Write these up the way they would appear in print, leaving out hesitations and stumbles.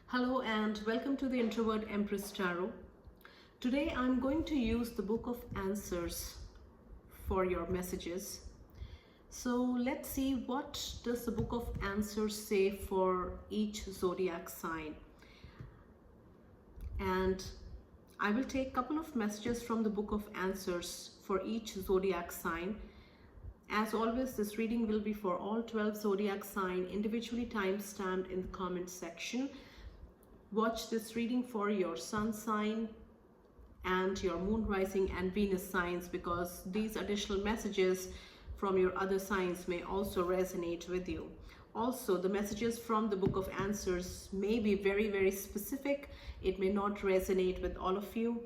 Hello and welcome to the Introvert Empress Tarot. Today I'm going to use the Book of Answers for your messages. So let's see, what does the Book of Answers say for each zodiac sign. And I will take a couple of messages from the Book of Answers for each zodiac sign. As always, this reading will be for all 12 zodiac signs, individually time-stamped in the comment section. Watch this reading for your sun sign and your moon, rising and Venus signs, because these additional messages from your other signs may also resonate with you. Also, the messages from the Book of Answers may be very specific. It may not resonate with all of you.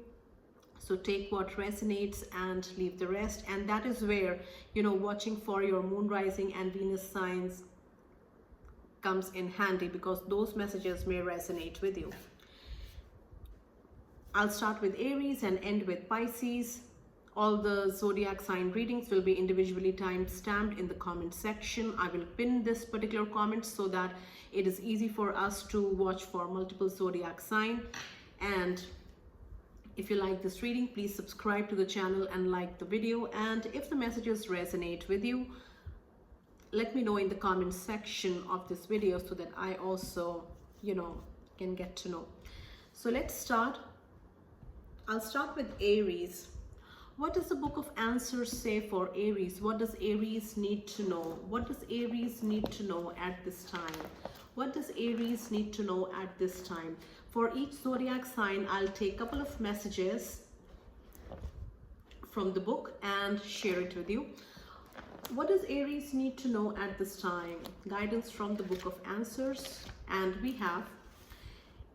So take what resonates and leave the rest. And that is where, watching for your moon, rising and Venus signs comes in handy, because those messages may resonate with you. I'll start with Aries and end with Pisces. All the zodiac sign readings will be individually time-stamped in the comment section. I will pin this particular comment so that it is easy for us to watch for multiple zodiac sign. And if you like this reading, please subscribe to the channel and like the video. And if the messages resonate with you, let me know in the comment section of this video so that I also, can get to know. So let's start. I'll start with Aries. What does the Book of Answers say for Aries? What does Aries need to know? What does Aries need to know at this time? What does Aries need to know at this time? For each zodiac sign, I'll take a couple of messages from the book and share it with you. What does Aries need to know at this time? Guidance from the Book of Answers. And we have,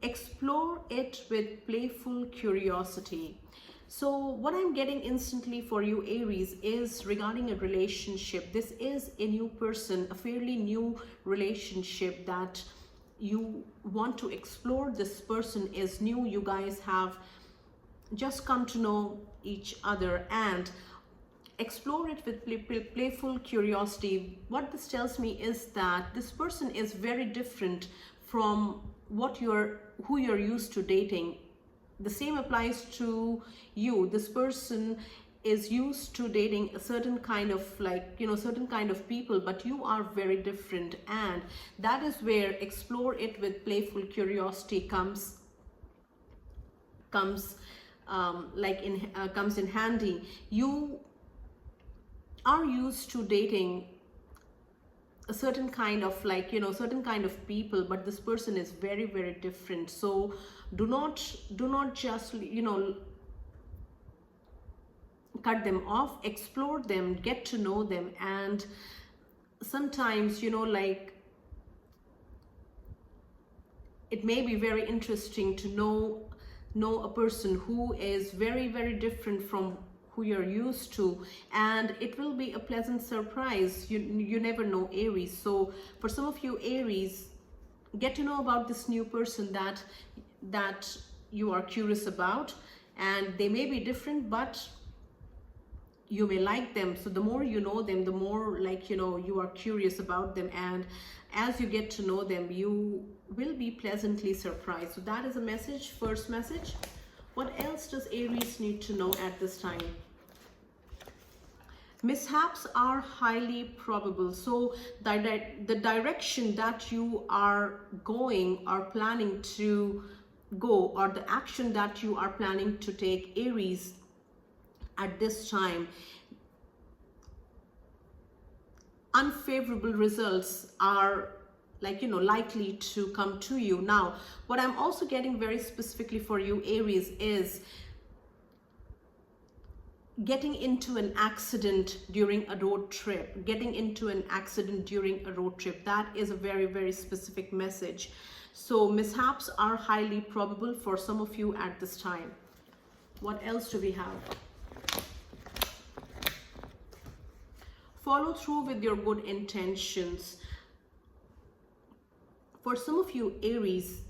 explore it with playful curiosity. So what I'm getting instantly for you, Aries, is regarding a relationship. This is a new person, a fairly new relationship that you want to explore. This person is new. You guys have just come to know each other and explore it with playful curiosity. What this tells me is that this person is very different from who you're used to dating. The same applies to you. This person is used to dating a certain kind of certain kind of people, but you are very different, and that is where explore it with playful curiosity comes in handy. You are used to dating a certain kind of certain kind of people, but this person is very different. So do not just cut them off. Explore them, get to know them. And sometimes it may be very interesting to know a person who is very different from who you're used to, and it will be a pleasant surprise. You never know, Aries. So for some of you, Aries, get to know about this new person that you are curious about, and they may be different, but you may like them. So the more you know them, the more you are curious about them, and as you get to know them, you will be pleasantly surprised. So that is a message, first message. What else does Aries need to know at this time? Mishaps are highly probable. So the direction that you are going or planning to go, or the action that you are planning to take, Aries, at this time, unfavorable results are likely to come to you. Now, what I'm also getting very specifically for you, Aries, is getting into an accident during a road trip. Getting into an accident during a road trip. That is a very specific message. So mishaps are highly probable for some of you at this time. What else do we have? Follow through with your good intentions. For some of you, Aries,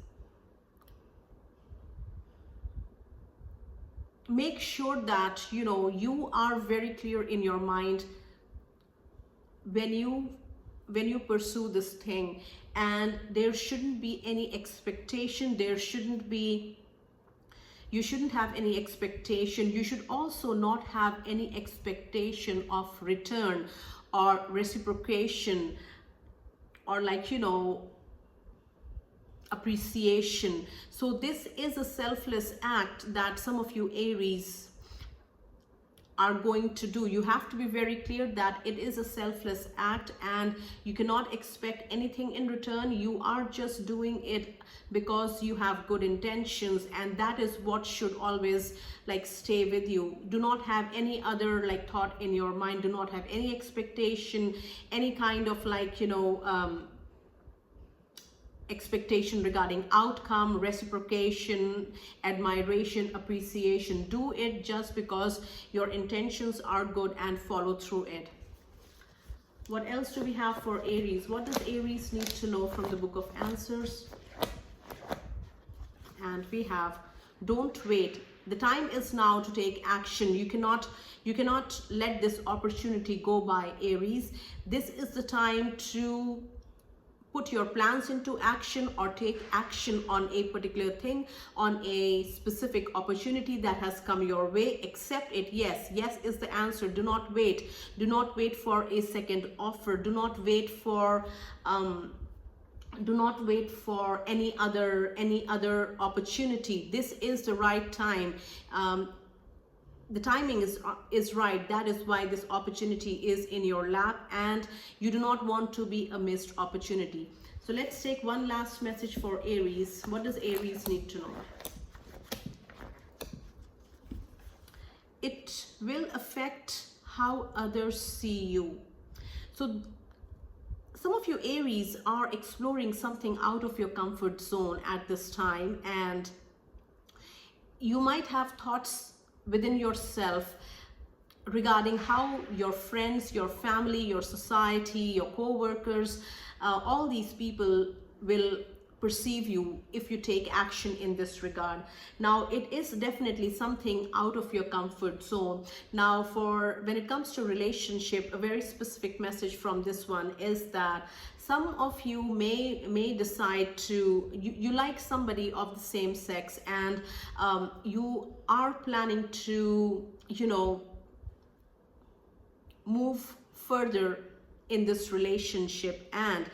make sure that you are very clear in your mind when you pursue this thing. and there shouldn't be any expectation. You shouldn't have any expectation. You should also not have any expectation of return or reciprocation, or like, you know, appreciation. So this is a selfless act that some of you Aries are going to do. You have to be very clear that it is a selfless act and you cannot expect anything in return. You are just doing it because you have good intentions, and that is what should always like stay with you. Do not have any other like thought in your mind. Do not have any expectation, any kind of like, you know, expectation regarding outcome, reciprocation, admiration, appreciation. Do it just because your intentions are good and follow through it. What else do we have for Aries? What does Aries need to know from the Book of Answers? And we have, don't wait. The time is now to take action. You cannot let this opportunity go by, Aries. This is the time to put your plans into action or take action on a particular thing, on a specific opportunity that has come your way. Accept it. Yes, yes is the answer. Do not wait. Do not wait for a second offer. Do not wait for any other opportunity. This is the right time. The timing is right. That is why this opportunity is in your lap, and you do not want to be a missed opportunity. So let's take one last message for Aries. What does Aries need to know? It will affect how others see you. So some of you Aries are exploring something out of your comfort zone at this time, and you might have thoughts within yourself regarding how your friends, your family, your society, your co-workers, all these people will perceive you if you take action in this regard. Now, it is definitely something out of your comfort zone. Now, for when it comes to relationship, a very specific message from this one is that some of you may decide to, you like somebody of the same sex, and you are planning to, you know, move further in this relationship, and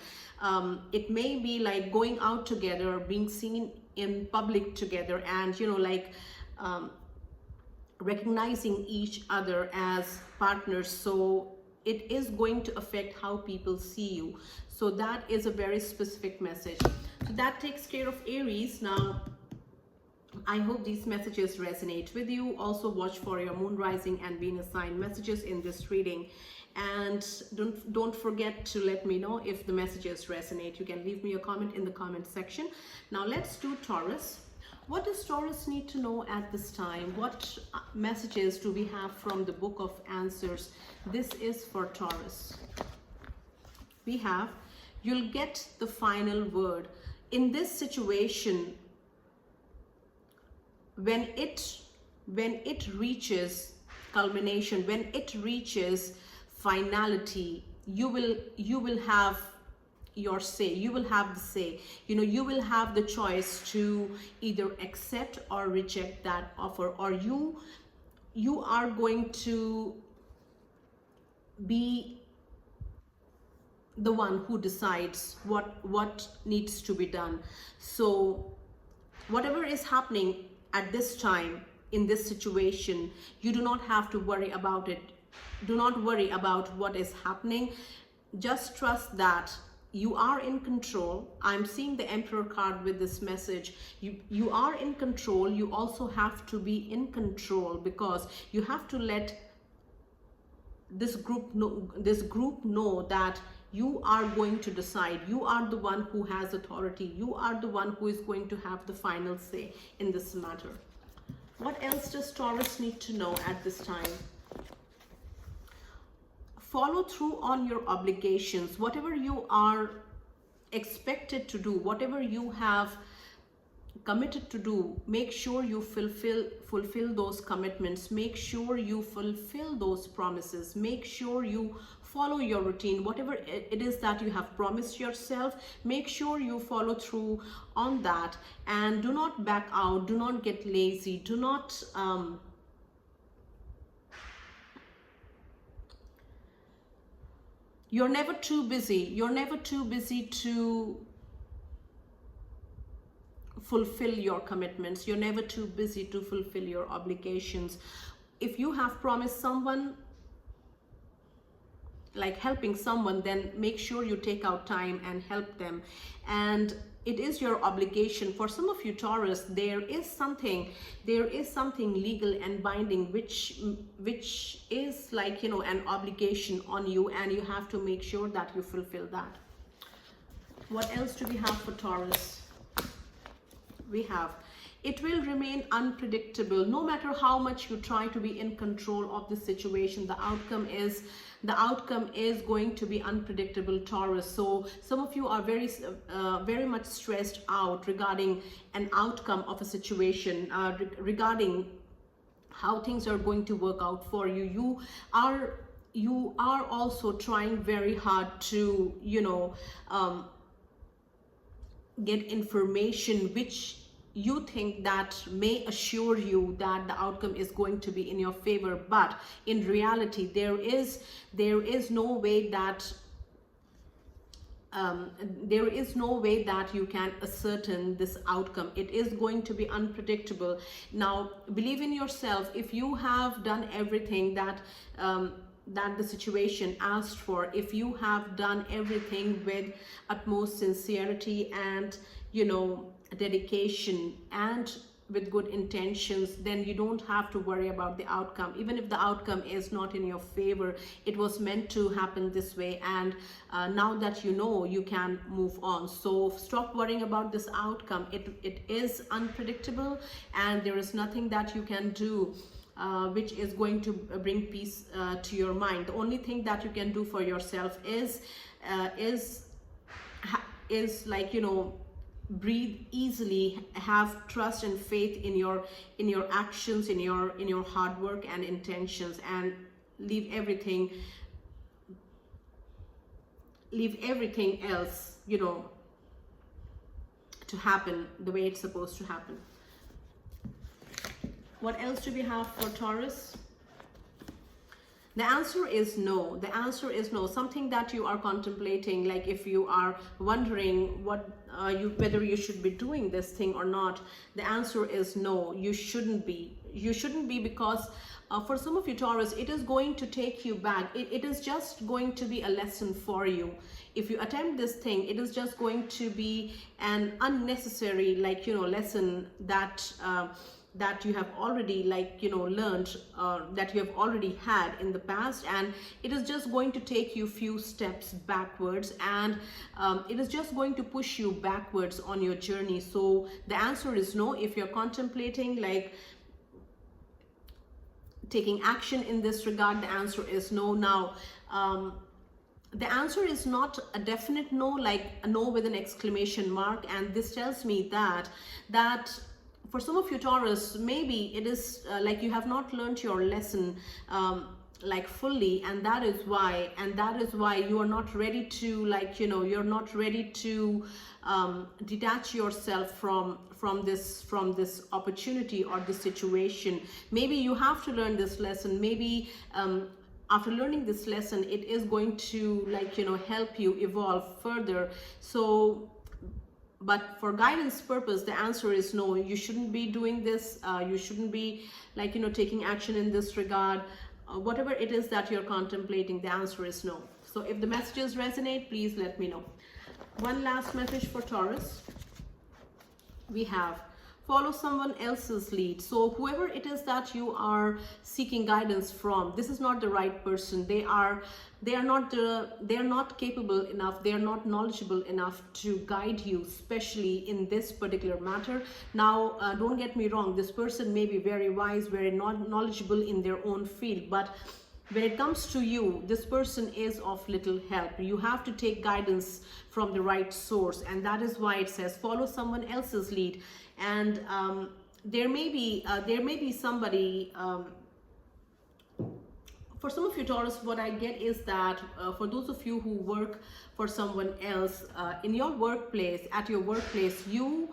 it may be like going out together, being seen in public together, and, you know, like recognizing each other as partners. So it is going to affect how people see you. So that is a very specific message. So that takes care of Aries. Now, I hope these messages resonate with you. Also watch for your moon, rising and Venus sign messages in this reading. And don't forget to let me know if the messages resonate. You can leave me a comment in the comment section. Now let's do Taurus. What does Taurus need to know at this time? What messages do we have from the Book of Answers? This is for Taurus. We have, you'll get the final word. In this situation, when it reaches culmination, when it reaches finality, you will have your say. You will have the say. You know, you will have the choice to either accept or reject that offer, or you are going to be the one who decides what needs to be done. So whatever is happening at this time in this situation, you do not have to worry about it. Do not worry about what is happening. Just trust that you are in control. I'm seeing the Emperor card with this message. You are in control. You also have to be in control, because you have to let this group know that you are going to decide. You are the one who has authority. You are the one who is going to have the final say in this matter. What else does Taurus need to know at this time? Follow through on your obligations. Whatever you are expected to do, whatever you have committed to do, make sure you fulfill those commitments. Make sure you fulfill those promises. Make sure you follow your routine. Whatever it is that you have promised yourself, make sure you follow through on that, and do not back out, do not get lazy, do not you're never too busy to fulfill your commitments. You're never too busy to fulfill your obligations. If you have promised someone, like helping someone, then make sure you take out time and help them. And it is your obligation. For some of you Taurus, there is something legal and binding which is like, you know, an obligation on you, and you have to make sure that you fulfill that. What else do we have for Taurus? We have, it will remain unpredictable. No matter how much you try to be in control of the situation, the outcome is going to be unpredictable, Taurus. So some of you are very much stressed out regarding an outcome of a situation, regarding how things are going to work out for you. You are also trying very hard to, you know, get information which you think that may assure you that the outcome is going to be in your favor, but in reality there is no way that you can ascertain this outcome. It is going to be unpredictable. Now believe in yourself. If you have done everything that the situation asked for, if you have done everything with utmost sincerity and, you know, dedication and with good intentions, then you don't have to worry about the outcome. Even if the outcome is not in your favor, it was meant to happen this way, and now that you know, you can move on. So stop worrying about this outcome. It is unpredictable, and there is nothing that you can do which is going to bring peace to your mind. The only thing that you can do for yourself is like, you know, breathe easily, have trust and faith in your actions, in your hard work and intentions, and leave everything else, you know, to happen the way it's supposed to happen. What else do we have for Taurus? The answer is no. The answer is no. Something that you are contemplating, like if you are wondering whether you should be doing this thing or not, the answer is no. You shouldn't be. You shouldn't be, because for some of you Taurus, it is going to take you back. It is just going to be a lesson for you. If you attempt this thing, it is just going to be an unnecessary, like, you know, lesson that that you have already, like, you know, learned, that you have already had in the past, and it is just going to take you few steps backwards, and it is just going to push you backwards on your journey. So the answer is no. If you're contemplating like taking action in this regard, the answer is no. Now the answer is not a definite no, like a no with an exclamation mark, and this tells me that for some of you Taurus, maybe it is like you have not learned your lesson like fully, and that is why you are not ready to, like, you know, you're not ready to detach yourself from this opportunity or this situation. Maybe you have to learn this lesson. Maybe after learning this lesson, it is going to, like, you know, help you evolve further. So but for guidance purpose, the answer is no. You shouldn't be doing this. You shouldn't be, like, you know, taking action in this regard. Whatever it is that you're contemplating, the answer is no. So if the messages resonate, please let me know. One last message for Taurus. We have, follow someone else's lead. So whoever it is that you are seeking guidance from, this is not the right person. They are not capable enough, they are not knowledgeable enough to guide you, especially in this particular matter. Now don't get me wrong, this person may be very wise, very knowledgeable in their own field, but when it comes to you, this person is of little help. You have to take guidance from the right source, and that is why it says follow someone else's lead. And there may be somebody for some of you Taurus, what I get is that for those of you who work for someone else, in your workplace, at your workplace, you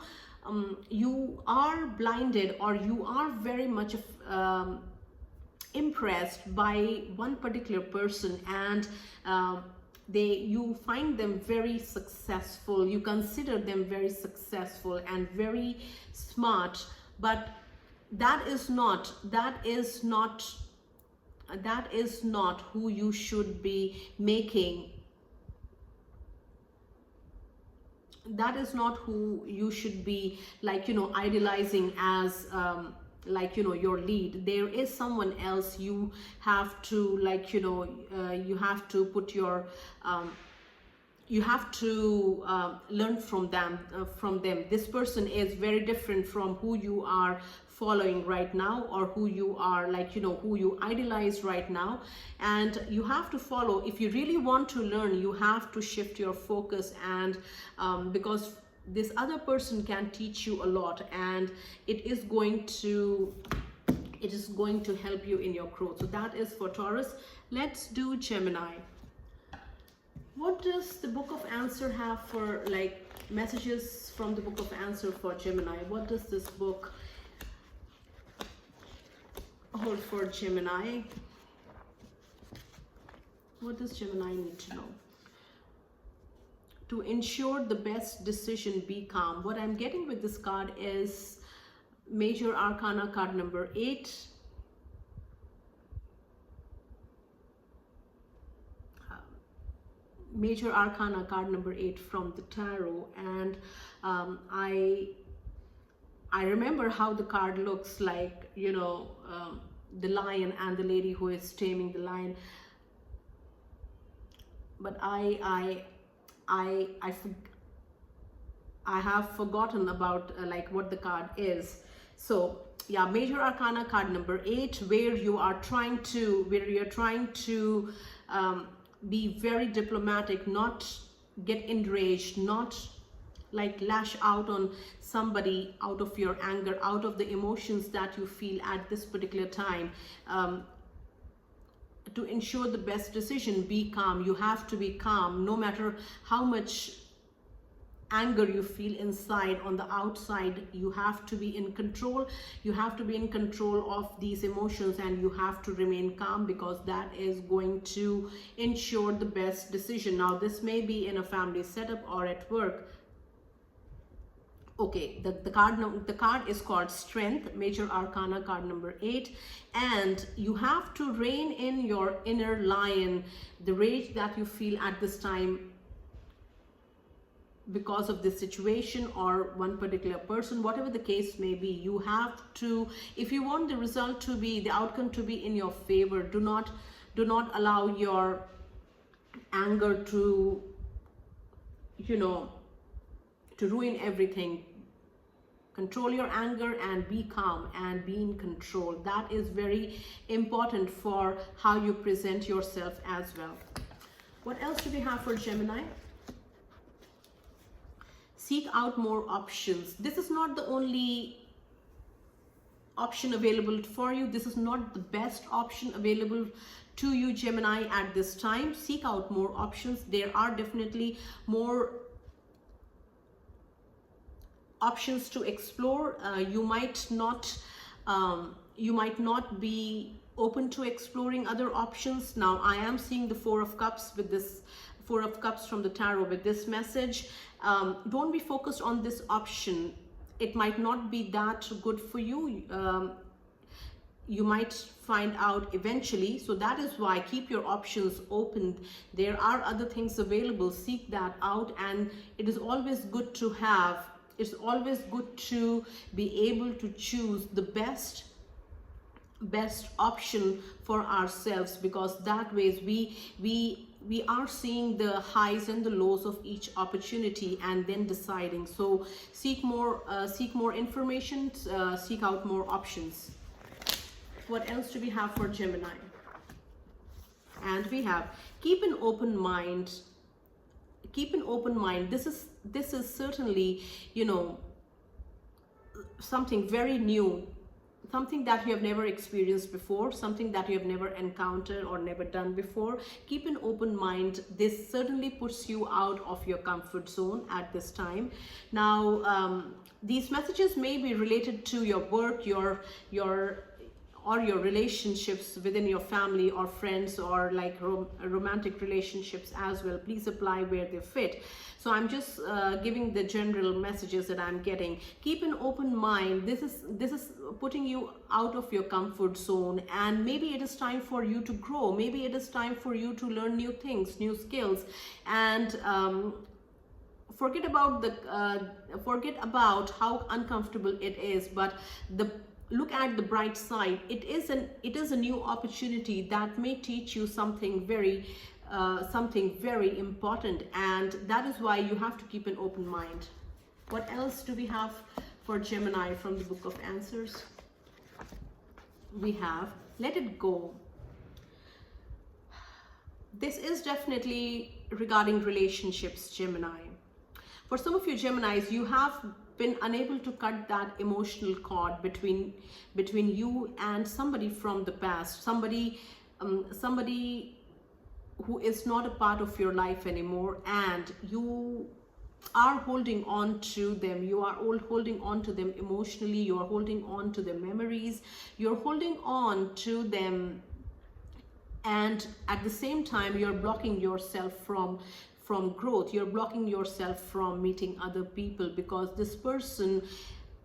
are blinded, or you are very much impressed by one particular person, and you find them very successful, you consider them very successful and very smart, but that is not who you should be making. That is not who you should be, like, you know, idolizing as like, you know, your lead. There is someone else you have to, like, you know, you have to put your you have to learn from them. This person is very different from who you are following right now, or who you are, like, you know, who you idolize right now. And you have to follow. If you really want to learn, you have to shift your focus, and because this other person can teach you a lot, and it is going to help you in your growth. So that is for Taurus. Let's do Gemini. What does the Book of Answer have for, like, messages from the Book of Answer for Gemini? What does this book hold for Gemini? What does Gemini need to know? To ensure the best decision, be calm. What I'm getting with this card is Major Arcana card number 8. Major Arcana card number 8 from the tarot, and I remember how the card looks like, you know, the lion and the lady who is taming the lion, but I have forgotten about like what the card is. So yeah, Major Arcana card number 8, where you're trying to be very diplomatic, not get enraged, not like lash out on somebody out of your anger, out of the emotions that you feel at this particular time. To ensure the best decision, be calm. You have to be calm, no matter how much anger you feel inside. On the outside, you have to be in control. You have to be in control of these emotions, and you have to remain calm, because that is going to ensure the best decision. Now, this may be in a family setup or at work. Okay, the card is called Strength, Major Arcana card number 8, and you have to rein in your inner lion, the rage that you feel at this time because of this situation or one particular person, whatever the case may be. You have to, if you want the result to be, the outcome to be in your favor, do not allow your anger to, you know, to ruin everything. Control your anger and be calm and be in control. That is very important for how you present yourself as well. What else do we have for Gemini? Seek out more options. This is not the only option available for you. This is not the best option available to you, Gemini, at this time. Seek out more options. There are definitely more options to explore. You might not be open to exploring other options. Now, I am seeing the Four of Cups with this Four of Cups from the tarot with this message. Don't be focused on this option. It might not be that good for you. You might find out eventually. So that is why keep your options open. There are other things available. Seek that out, and it is always good to have. It's always good to be able to choose the best option for ourselves, because that way we are seeing the highs and the lows of each opportunity and then deciding. So seek more information, seek out more options. What else do we have for Gemini? And we have keep an open mind. Keep an open mind. This is certainly, you know, something very new something that you have never experienced before, something that you have never encountered or never done before. Keep an open mind. This certainly puts you out of your comfort zone at this time. Now, these messages may be related to your work, your relationships within your family or friends, or like romantic relationships as well. Please apply where they fit. So I'm just giving the general messages that I'm getting. Keep an open mind. This is putting you out of your comfort zone, and maybe it is time for you to grow. Maybe it is time for you to learn new things, new skills, and forget about how uncomfortable it is. But look at the bright side. It is a new opportunity that may teach you something very important, and that is why you have to keep an open mind. What else do we have for Gemini from the Book of Answers? We have let it go. This is definitely regarding relationships, Gemini. For some of you Geminis, you have been unable to cut that emotional cord between you and somebody from the past, somebody who is not a part of your life anymore, and you are holding on to them. You are all holding on to them emotionally. You are holding on to their memories. You're holding on to them, and at the same time you're blocking yourself from growth. You're blocking yourself from meeting other people, because this person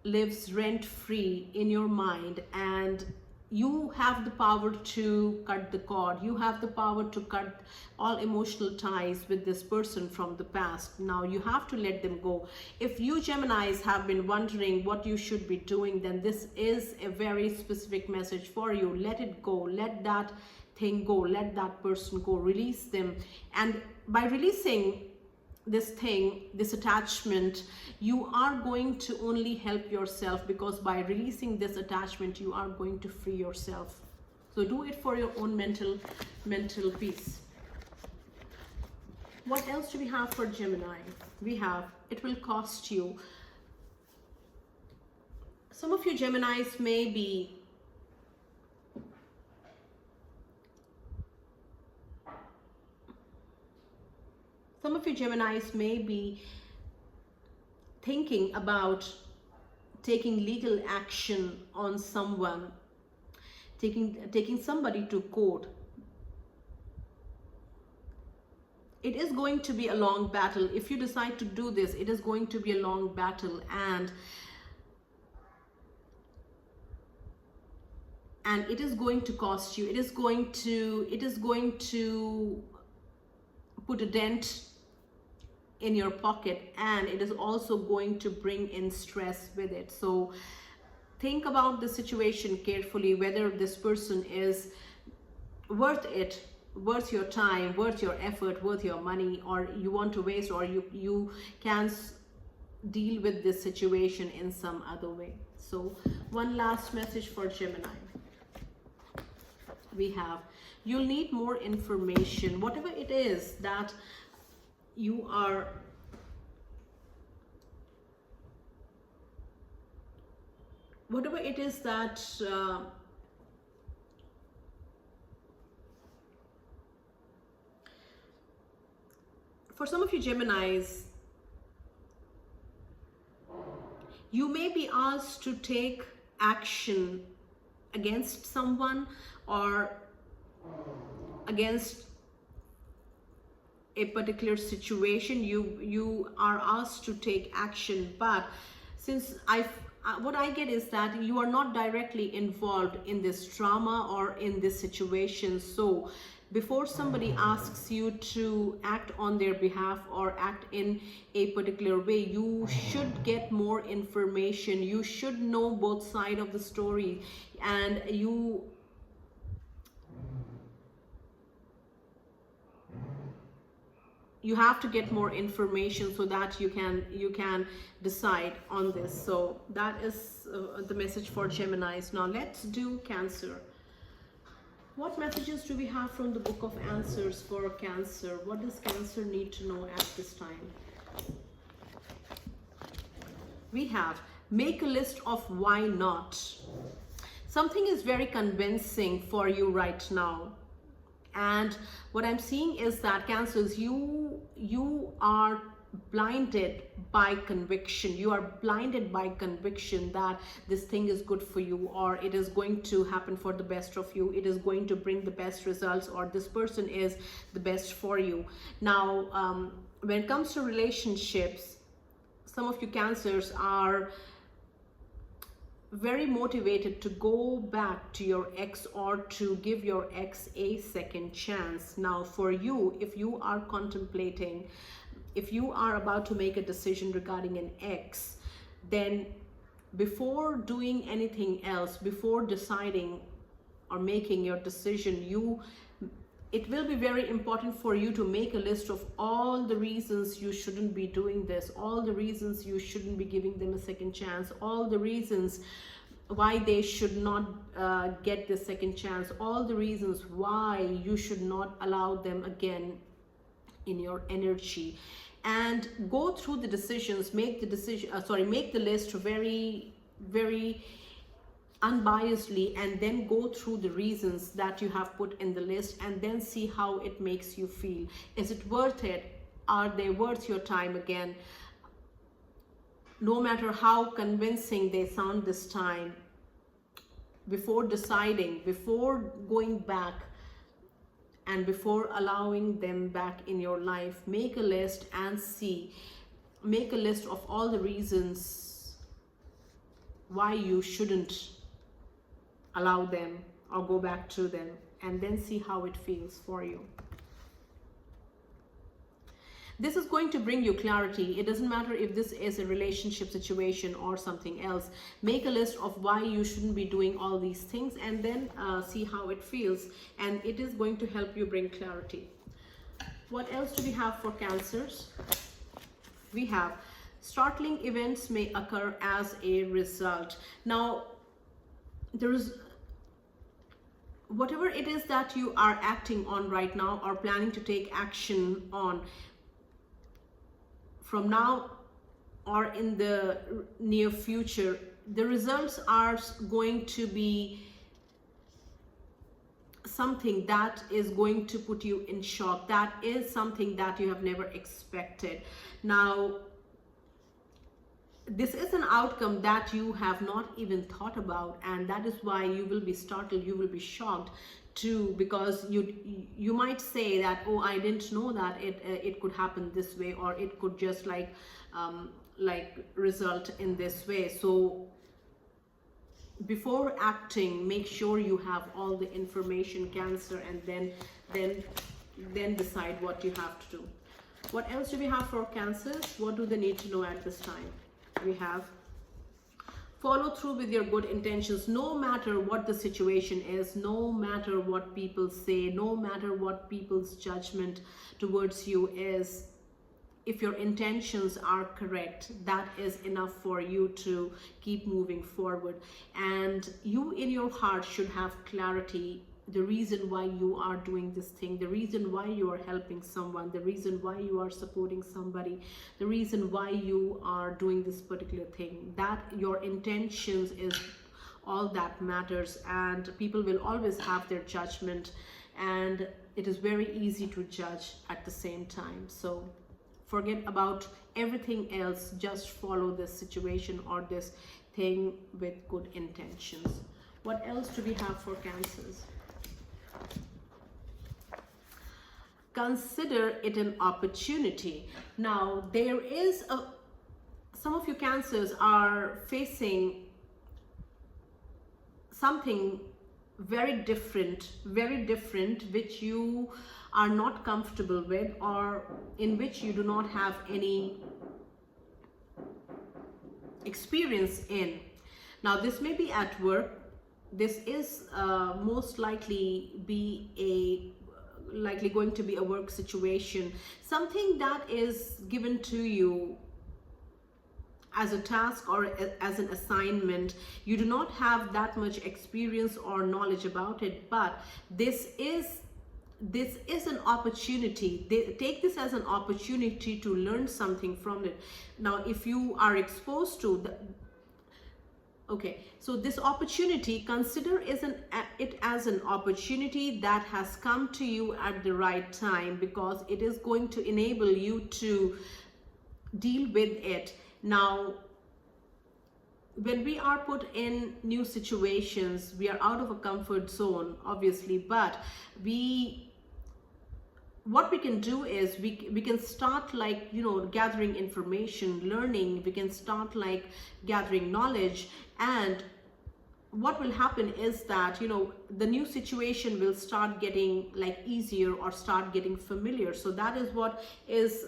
lives rent-free in your mind, and you have the power to cut the cord. You have the power to cut all emotional ties with this person from the past. Now you have to let them go. If you Geminis have been wondering what you should be doing, then this is a very specific message for you. Let it go. Let that thing go. Let that person go. Release them. And by releasing this thing, this attachment, you are going to only help yourself, because by releasing this attachment you are going to free yourself. So do it for your own mental peace. What else do we have for Gemini? We have it will cost you. Some of you Geminis may be thinking about taking legal action on someone, taking somebody to court. It is going to be a long battle. If you decide to do this, it is going to be a long battle, and it is going to cost you. It is going to put a dent in your pocket, and it is also going to bring in stress with it. So think about the situation carefully, whether this person is worth it, worth your time, worth your effort, worth your money, or you want to waste, or you can deal with this situation in some other way. So one last message for Gemini. We have, you'll need more information. Whatever it is that you are for some of you Geminis, you may be asked to take action against someone or against a particular situation. You are asked to take action, but since what I get is that you are not directly involved in this drama or in this situation. So before somebody asks you to act on their behalf or act in a particular way, you should get more information. You should know both sides of the story, and you have to get more information so that you can decide on this. So that is the message for Geminis. Now let's do Cancer. What messages do we have from the Book of Answers for Cancer? What does Cancer need to know at this time? We have, make a list of why not. Something is very convincing for you right now. And what I'm seeing is that Cancers, you are blinded by conviction. You are blinded by conviction that this thing is good for you, or it is going to happen for the best of you, it is going to bring the best results, or this person is the best for you. Now when it comes to relationships, some of you Cancers are very motivated to go back to your ex, or to give your ex a second chance. Now for you, if you are contemplating, if you are about to make a decision regarding an ex, then before doing anything else, before deciding or making your decision, it will be very important for you to make a list of all the reasons you shouldn't be doing this, all the reasons you shouldn't be giving them a second chance, all the reasons why they should not get the second chance, all the reasons why you should not allow them again in your energy. And go through the decisions, make the list very, very unbiasedly, and then go through the reasons that you have put in the list, and then see how it makes you feel. Is it worth it? Are they worth your time again? No matter how convincing they sound this time, before deciding, before going back, and before allowing them back in your life, make a list and see. Make a list of all the reasons why you shouldn't allow them or go back to them, and then see how it feels for you. This is going to bring you clarity. It doesn't matter if this is a relationship situation or something else. Make a list of why you shouldn't be doing all these things, and then see how it feels, and it is going to help you bring clarity. What else do we have for Cancers? We have startling events may occur as a result. Now, there is whatever it is that you are acting on right now or planning to take action on, from now or in the near future, the results are going to be something that is going to put you in shock. That is something that you have never expected. Now, this is an outcome that you have not even thought about, and that is why you will be startled, you will be shocked too, because you might say that, oh, I didn't know that it could happen this way, or it could just like result in this way. So before acting, make sure you have all the information, Cancer, and then decide what you have to do. What else do we have for Cancers? What do they need to know at this time? We have follow through with your good intentions, no matter what the situation is, no matter what people say, no matter what people's judgment towards you is. If your intentions are correct, that is enough for you to keep moving forward. And you in your heart should have clarity, the reason why you are doing this thing, the reason why you are helping someone, the reason why you are supporting somebody, the reason why you are doing this particular thing. That your intentions is all that matters, and people will always have their judgment, and it is very easy to judge at the same time. So forget about everything else, just follow this situation or this thing with good intentions. What else do we have for Cancers? Consider it an opportunity. Now, there is some of you Cancers are facing something very different, which you are not comfortable with, or in which you do not have any experience in. Now, this may be at work. This is most likely going to be a work situation, something that is given to you as a task or as an assignment. You do not have that much experience or knowledge about it, but this is an opportunity. Take this as an opportunity to learn something from it. Now, if you are exposed to Okay, so this opportunity, consider it as an opportunity that has come to you at the right time, because it is going to enable you to deal with it. Now, when we are put in new situations, we are out of a comfort zone, obviously, but what we can do is we can start, like, you know, gathering information, learning. We can start like gathering knowledge, and what will happen is that, you know, the new situation will start getting like easier or start getting familiar. So that is what is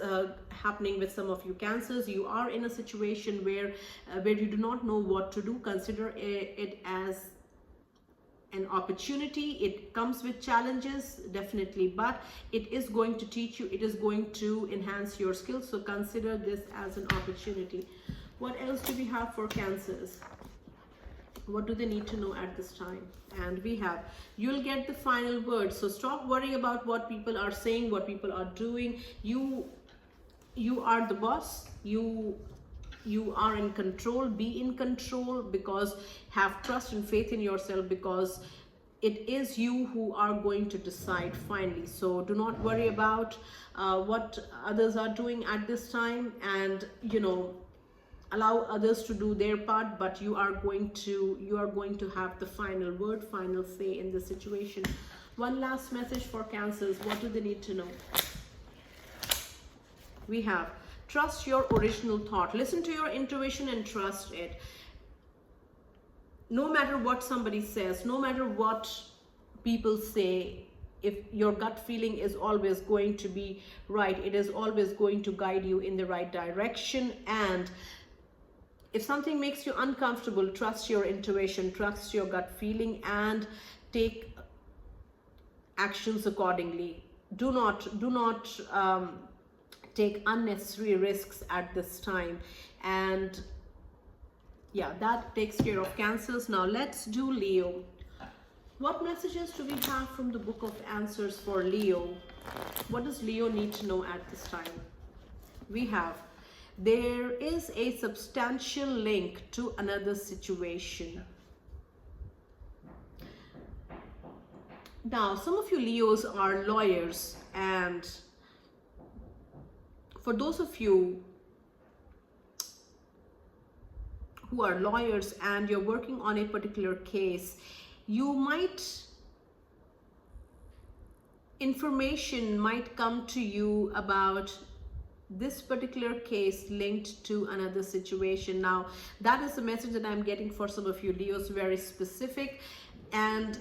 happening with some of you Cancers. You are in a situation where you do not know what to do. Consider it as an opportunity. It comes with challenges, definitely, but it is going to teach you, it is going to enhance your skills. So consider this as an opportunity. What else do we have for Cancers? What do they need to know at this time? And we have, you'll get the final word. So stop worrying about what people are saying, what people are doing. You are the boss. You are in control. Be in control, because have trust and faith in yourself, because it is you who are going to decide finally. So do not worry about what others are doing at this time, and, you know, allow others to do their part, but you are going to have the final word, final say in the situation. One last message for Cancers. What do they need to know? We have, trust your original thought. Listen to your intuition and trust it. No matter what somebody says, no matter what people say, if your gut feeling is always going to be right, it is always going to guide you in the right direction. And if something makes you uncomfortable, trust your intuition, trust your gut feeling, and take actions accordingly. Do not take unnecessary risks at this time. And yeah, that takes care of Cancers. Now let's do Leo. What messages do we have from the Book of Answers for Leo? What does Leo need to know at this time? We have, there is a substantial link to another situation. Now, some of you Leos are lawyers, and for those of you who are lawyers and you're working on a particular case, information might come to you about this particular case linked to another situation. Now, that is the message that I'm getting for some of you Leos, very specific. And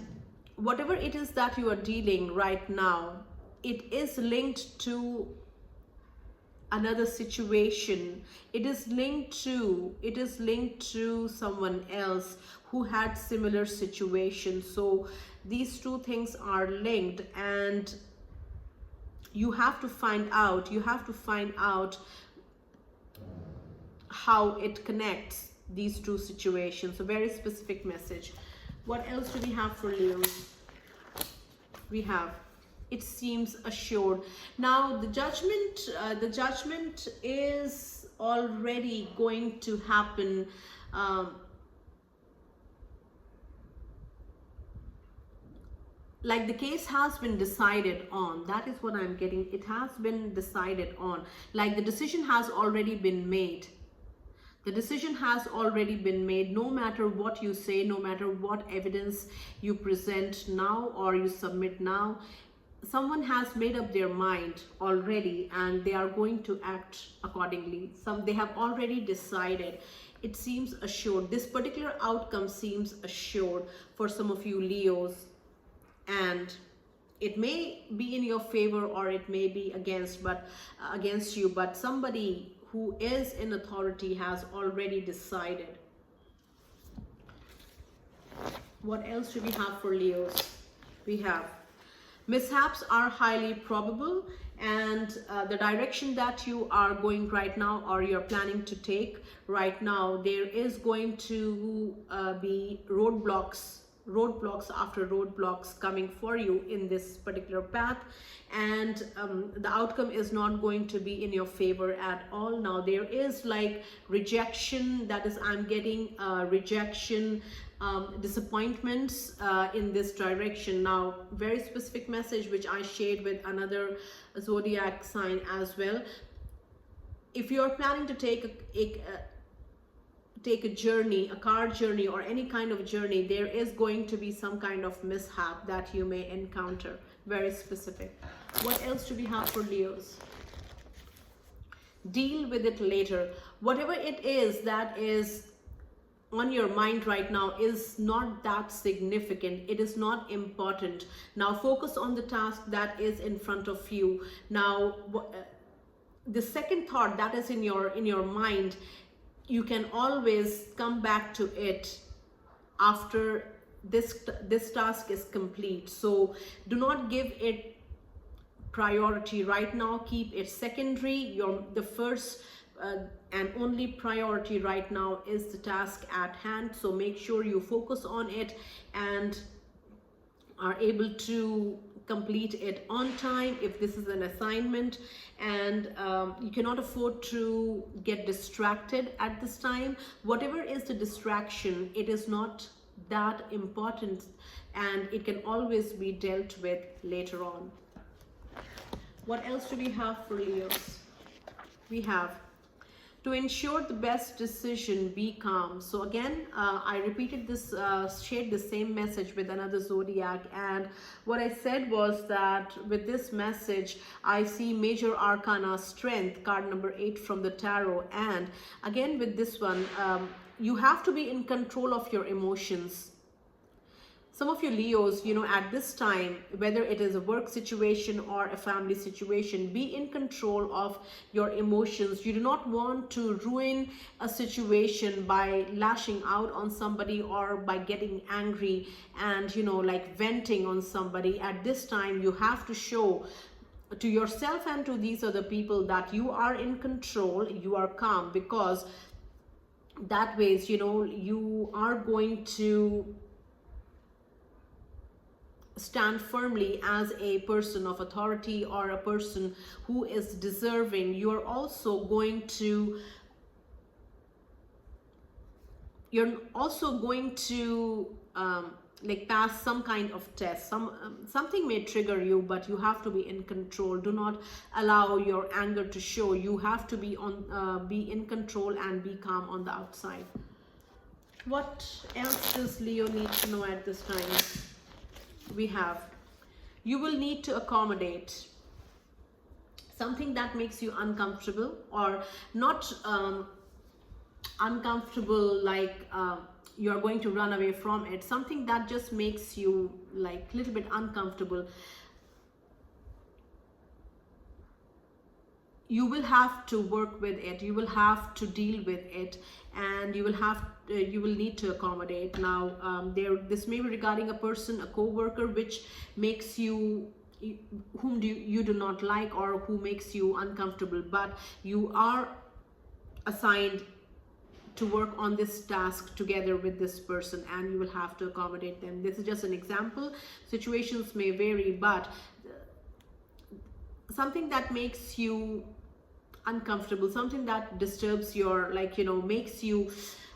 whatever it is that you are dealing right now, it is linked to another situation. It is linked to someone else who had similar situations. So these two things are linked, and you have to find out how it connects these two situations. A very specific message. What else do we have for Leos? We have, it seems assured. Now the judgment is already going to happen. Like the case has been decided on. That is what I'm getting. It has been decided on. Like the decision has already been made. The decision has already been made. No matter what you say, no matter what evidence you present now or you submit now, someone has made up their mind already, and they are going to act accordingly. They have already decided. It seems assured. This particular outcome seems assured for some of you Leos. And it may be in your favor or it may be against you, but somebody who is in authority has already decided. What else do we have for Leos? We have, mishaps are highly probable, and the direction that you are going right now, or you're planning to take right now, there is going to be roadblocks roadblocks after roadblocks coming for you in this particular path, and the outcome is not going to be in your favor at all. Now there is like rejection, that is, I'm getting rejection, disappointments in this direction. Now very specific message which I shared with another zodiac sign as well. If you're planning to take a journey, a car journey or any kind of journey, there is going to be some kind of mishap that you may encounter. Very specific. What else do we have for Leos? Deal with it later. Whatever it is that is on your mind right now is not that significant. It is not important. Now focus on the task that is in front of you. Now the second thought that is in your mind, you can always come back to it after this task is complete. So do not give it priority right now. Keep it secondary. The first and only priority right now is the task at hand. So make sure you focus on it and are able to complete it on time if this is an assignment, and you cannot afford to get distracted at this time. Whatever is the distraction, it is not that important and it can always be dealt with later on. What else do we have for Leos? We have, to ensure the best decision, be calm. So again, I repeated this, shared the same message with another zodiac, and what I said was that with this message, I see major arcana strength, card number 8 from the tarot. And again with this one, you have to be in control of your emotions. Some of you Leos, you know, at this time, whether it is a work situation or a family situation, be in control of your emotions. You do not want to ruin a situation by lashing out on somebody or by getting angry and, you know, like venting on somebody. At this time, you have to show to yourself and to these other people that you are in control, you are calm, because that ways, you know, you are going to stand firmly as a person of authority or a person who is deserving. You are also going to like pass some kind of test. Something may trigger you, but you have to be in control. Do not allow your anger to show. You have to be in control and be calm on the outside. What else does Leo need to know at this time? We have, you will need to accommodate something that makes you uncomfortable, or not uncomfortable like you're going to run away from it. Something that just makes you like a little bit uncomfortable. You will have to work with it, you will have to deal with it, and you will need to accommodate. Now this may be regarding a person, a co-worker, which makes you, whom you do not like, or who makes you uncomfortable, but you are assigned to work on this task together with this person, and you will have to accommodate them. This is just an example. Situations may vary, but something that makes you uncomfortable, something that disturbs your, like, you know, makes you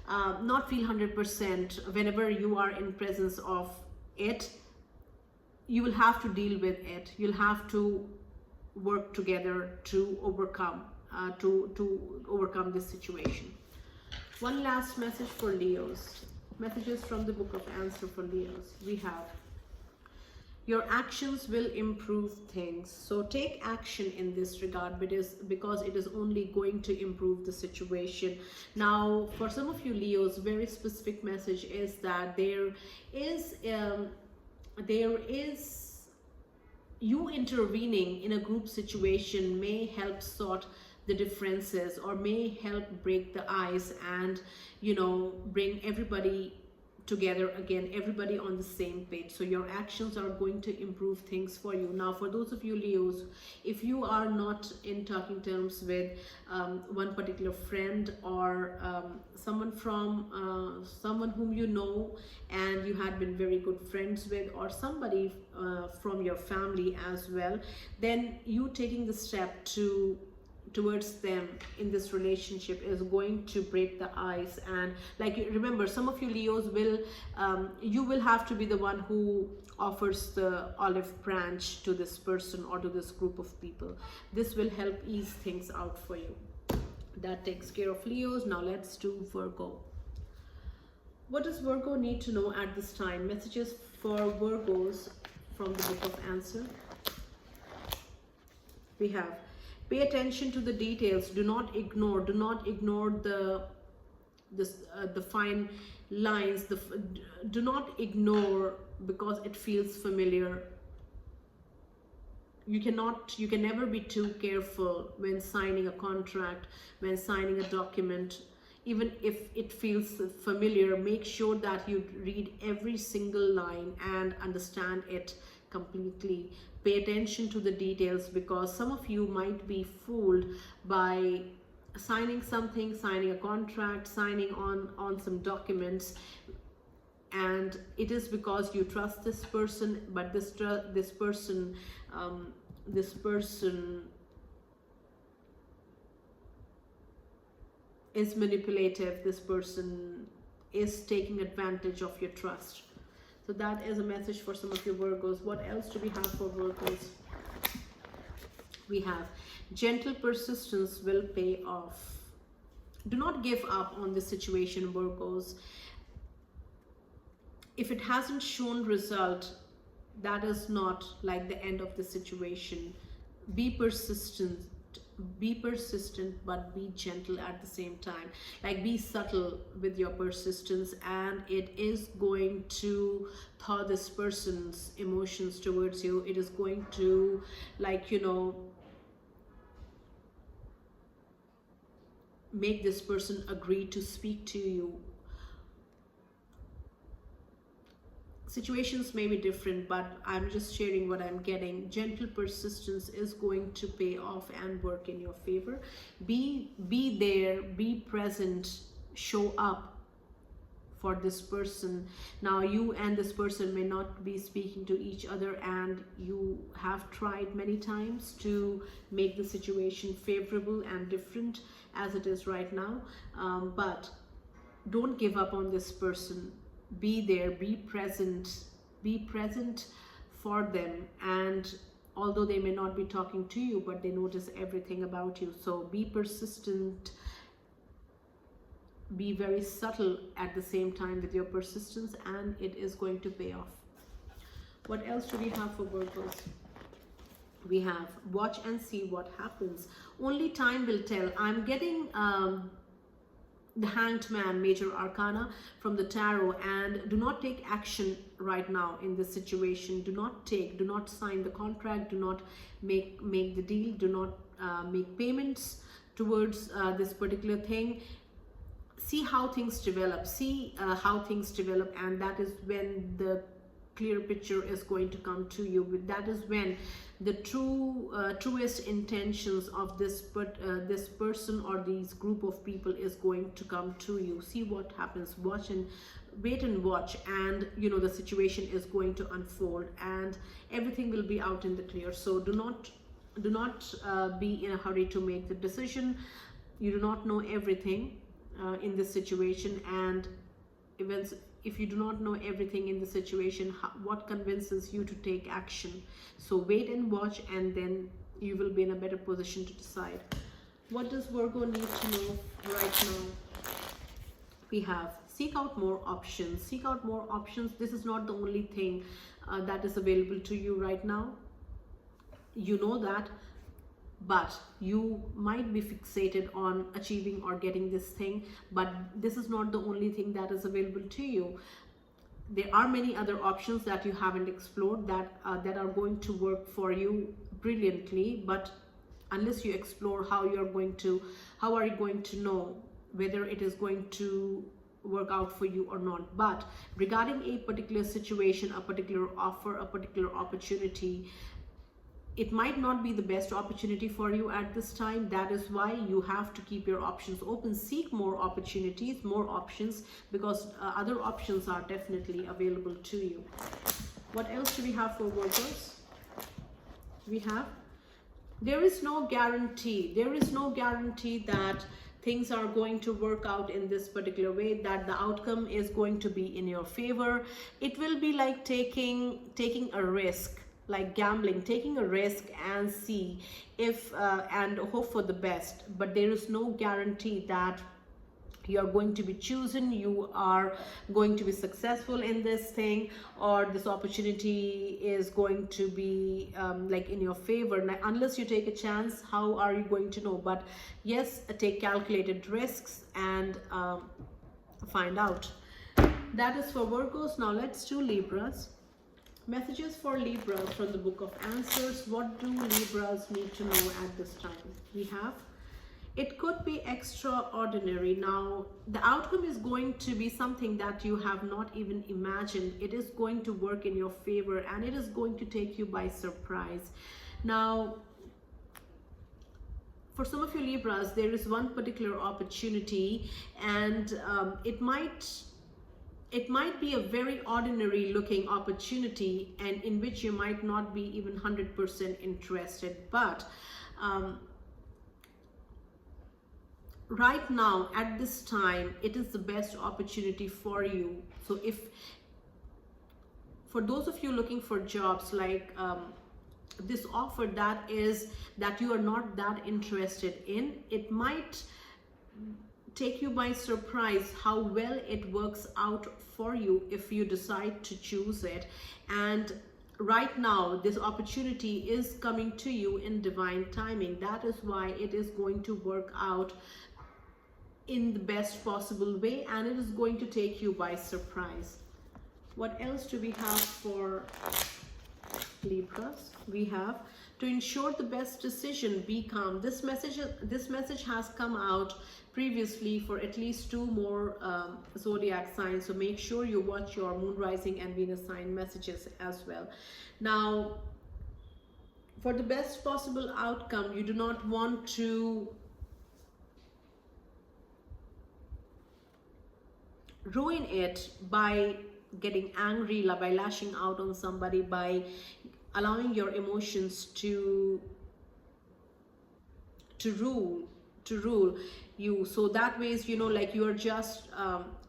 not feel 100% whenever you are in presence of it, you will have to deal with it. You'll have to work together to overcome overcome this situation. One last message for Leos. Messages from the Book of Answer for Leos. We have, your actions will improve things. So take action in this regard, because it is only going to improve the situation. Now, for some of you Leos, very specific message is that there is you intervening in a group situation may help sort the differences, or may help break the ice and, you know, bring everybody together again, everybody on the same page. So your actions are going to improve things for you. Now, for those of you Leos, if you are not in talking terms with one particular friend or someone whom you know and you had been very good friends with, or somebody from your family as well, then you taking the step towards them in this relationship is going to break the ice. And like, remember, some of you Leos will you will have to be the one who offers the olive branch to this person or to this group of people. This will help ease things out for you. That takes care of Leos. Now let's do Virgo. What does Virgo need to know at this time? Messages for Virgos from the book of Answer. We have: pay attention to the details. Do not ignore the fine lines. Do not ignore because it feels familiar. You can never be too careful when signing a contract, when signing a document. Even if it feels familiar, make sure that you read every single line and understand it completely. Pay attention to the details, because some of you might be fooled by signing something, signing a contract, signing on some documents, and it is because you trust this person, but this person is manipulative. This person is taking advantage of your trust. So that is a message for some of your Virgos. What else do we have for Virgos? We have: gentle persistence will pay off. Do not give up on this situation, Virgos. If it hasn't shown result, that is not like the end of the situation. Be persistent, but be gentle at the same time. Like, be subtle with your persistence, and it is going to thaw this person's emotions towards you. It is going to, like, you know, make this person agree to speak to you. Situations may be different, but I'm just sharing what I'm getting. Gentle persistence is going to pay off and work in your favor. Be there, be present, show up for this person. Now, you and this person may not be speaking to each other, and you have tried many times to make the situation favorable and different as it is right now, but don't give up on this person. Be there, be present for them. And although they may not be talking to you, but they notice everything about you. So be persistent, be very subtle at the same time with your persistence, and it is going to pay off. What else do we have for Virgos? We have: watch and see what happens. Only time will tell. I'm getting the Hanged Man, major arcana from the tarot, and do not take action right now in this situation. Do not sign the contract, do not make the deal, do not make payments towards this particular thing. See how things develop, and that is when the clear picture is going to come to you. That is when the truest intentions of this person or these group of people is going to come to you. See what happens. Wait and watch, and you know the situation is going to unfold, and everything will be out in the clear. So do not be in a hurry to make the decision. You do not know everything in this situation, and if you do not know everything in the situation, what convinces you to take action? So wait and watch, and then you will be in a better position to decide. What does Virgo need to know right now? We have: seek out more options. Seek out more options. This is not the only thing that is available to you right now. You know that, but you might be fixated on achieving or getting this thing, but this is not the only thing that is available to you. There are many other options that you haven't explored that are going to work for you brilliantly, but unless you explore, how are you going to know whether it is going to work out for you or not. But regarding a particular situation, a particular offer, a particular opportunity, it might not be the best opportunity for you at this time. That is why you have to keep your options open. Seek more opportunities, more options, because other options are definitely available to you. What else do we have for Virgos? We have, there is no guarantee. There is no guarantee that things are going to work out in this particular way, that the outcome is going to be in your favor. It will be like taking a risk, like gambling, taking a risk and see if and hope for the best. But there is no guarantee that you are going to be chosen, you are going to be successful in this thing, or this opportunity is going to be like in your favor. Now, unless you take a chance, how are you going to know? But yes, take calculated risks and find out. That is for Virgos. Now let's do Libras. Messages for Libras from the Book of Answers. What do Libras need to know at this time? We have, it could be extraordinary. Now, the outcome is going to be something that you have not even imagined. It is going to work in your favor and it is going to take you by surprise. Now, for some of you Libras, there is one particular opportunity, and it might be a very ordinary looking opportunity, and in which you might not be even 100% interested. But right now, at this time, it is the best opportunity for you. So if, for those of you looking for jobs, like this offer that you are not that interested in, it might take you by surprise how well it works out for you if you decide to choose it. And right now, this opportunity is coming to you in divine timing. That is why it is going to work out in the best possible way, and it is going to take you by surprise. What else do we have for Libras? We have, to ensure the best decision, be calm. This message has come out previously for at least 2 more zodiac signs, so make sure you watch your moon, rising and Venus sign messages as well. Now, for the best possible outcome, you do not want to ruin it by getting angry, by lashing out on somebody, by allowing your emotions to rule you. So that ways, you know, like you are just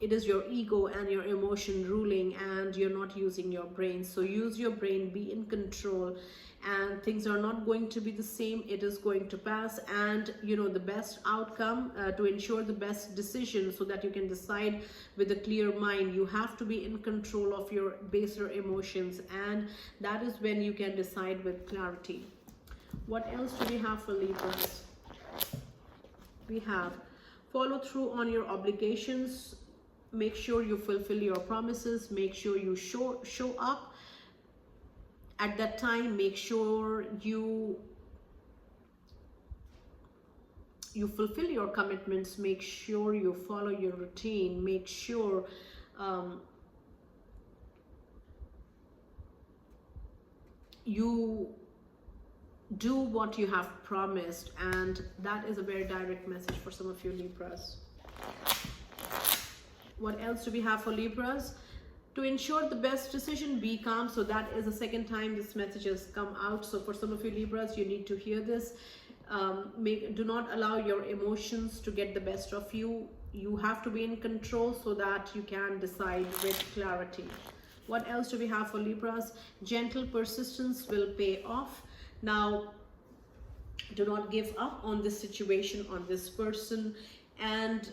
it is your ego and your emotion ruling, and you're not using your brain. So use your brain, be in control, and things are not going to be the same. It is going to pass, and you know, the best outcome, to ensure the best decision so that you can decide with a clear mind, you have to be in control of your baser emotions, and that is when you can decide with clarity. What else do we have for Libras? We have, follow through on your obligations. Make sure you fulfill your promises. Make sure you show up at that time. Make sure you fulfill your commitments. Make sure you follow your routine. Make sure you do what you have promised. And that is a very direct message for some of you Libras. What else do we have for Libras? To ensure the best decision, be calm. So that is the second time this message has come out. So for some of you Libras, you need to hear this. Do not allow your emotions to get the best of you. You have to be in control so that you can decide with clarity. What else do we have for Libras? Gentle persistence will pay off. Now, do not give up on this situation, on this person. And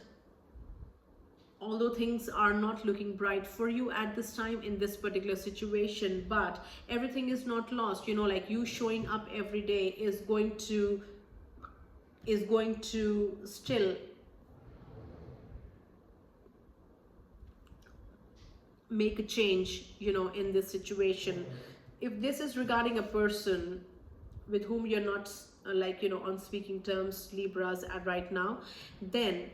although things are not looking bright for you at this time in this particular situation, but everything is not lost. You know, like you showing up every day is going to still make a change, you know, in this situation. If this is regarding a person with whom you're not like, you know, on speaking terms, Libras, at right now, then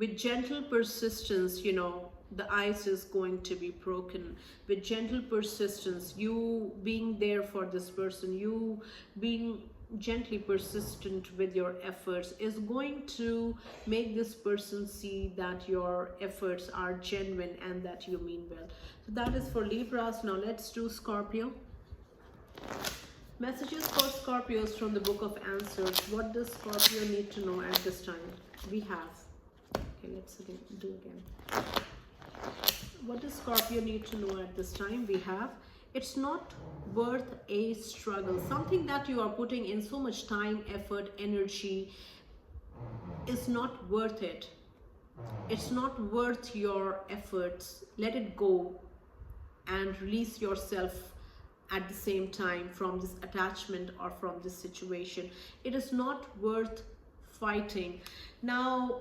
with gentle persistence, you know, the ice is going to be broken. With gentle persistence, you being there for this person, you being gently persistent with your efforts is going to make this person see that your efforts are genuine and that you mean well. So that is for Libras. Now let's do Scorpio. Messages for Scorpios from the Book of Answers. What does Scorpio need to know at this time? We have, okay, let's do again. What does Scorpio need to know at this time? We have, it's not worth a struggle. Something that you are putting in so much time, effort, energy is not worth it. It's not worth your efforts. Let it go and release yourself at the same time from this attachment or from this situation. It is not worth fighting. Now,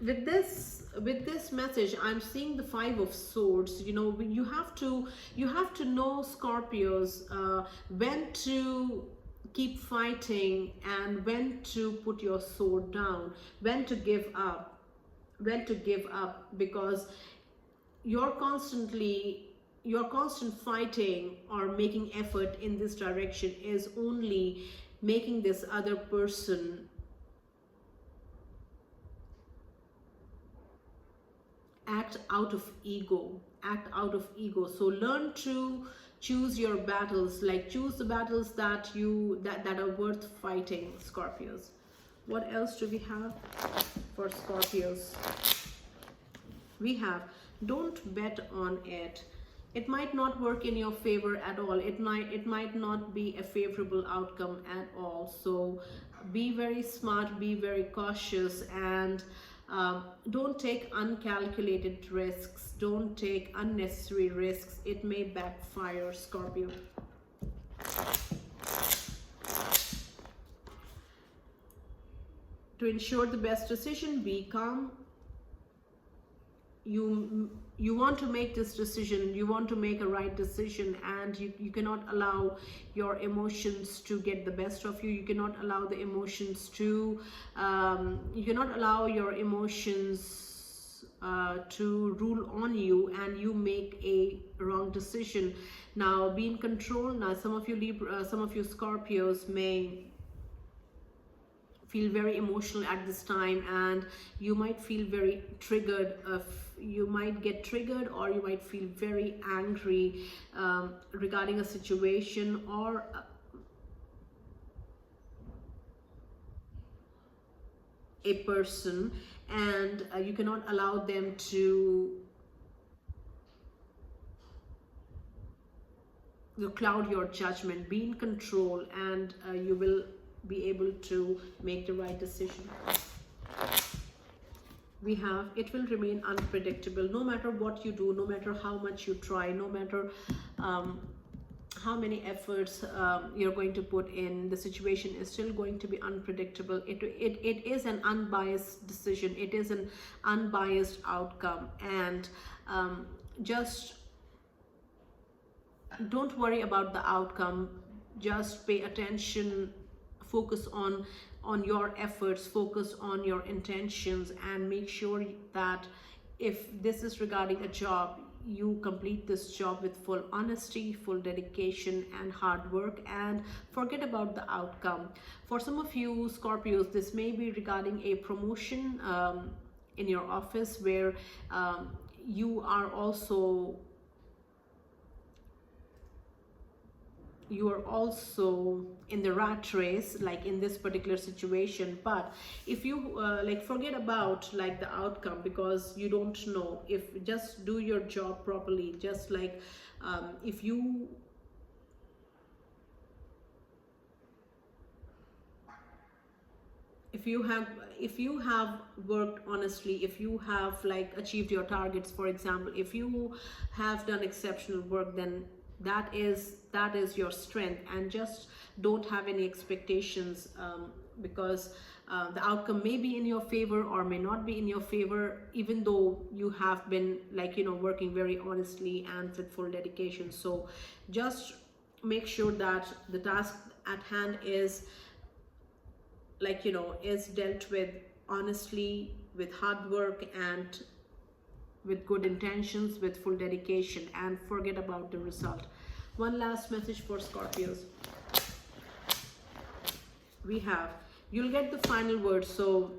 with this message, I'm seeing the Five of Swords. You know, you have to know, Scorpios, when to keep fighting and when to put your sword down, when to give up, because your constant fighting or making effort in this direction is only making this other person act out of ego. So learn to choose your battles, like choose the battles that are worth fighting, Scorpios. What else do we have for Scorpios? We have, don't bet on it. It might not work in your favor at all. It might not be a favorable outcome at all. So be very smart, be very cautious, and don't take uncalculated risks. Don't take unnecessary risks. It may backfire, Scorpio. To ensure the best decision, be calm. You want to make this decision, you want to make a right decision, and you cannot allow your emotions to get the best of you. You cannot allow the emotions to to rule on you and you make a wrong decision. Now be in control. Now some of you Scorpios may feel very emotional at this time, and you might feel very triggered. You might get triggered, or you might feel very angry regarding a situation or a person, and you cannot allow them to cloud your judgment. Be in control, and you will be able to make the right decision. We have, it will remain unpredictable. No matter what you do, no matter how much you try, no matter how many efforts you're going to put in, the situation is still going to be unpredictable. It is an unbiased decision. It is an unbiased outcome, and just don't worry about the outcome. Just pay attention, focus on your efforts, focus on your intentions, and make sure that if this is regarding a job, you complete this job with full honesty, full dedication, and hard work, and forget about the outcome. For some of you Scorpios, this may be regarding a promotion in your office, where you are also in the rat race, like in this particular situation. But if you forget about the outcome, because you don't know. If just do your job properly, just like if you have worked honestly, if you have achieved your targets, for example, if you have done exceptional work, then that is your strength. And just don't have any expectations, because the outcome may be in your favor or may not be in your favor, even though you have been working very honestly and with full dedication. So just make sure that the task at hand is like, you know, is dealt with honestly, with hard work, and with good intentions, with full dedication, and forget about the result. One last message for Scorpios. We have, you'll get the final word, so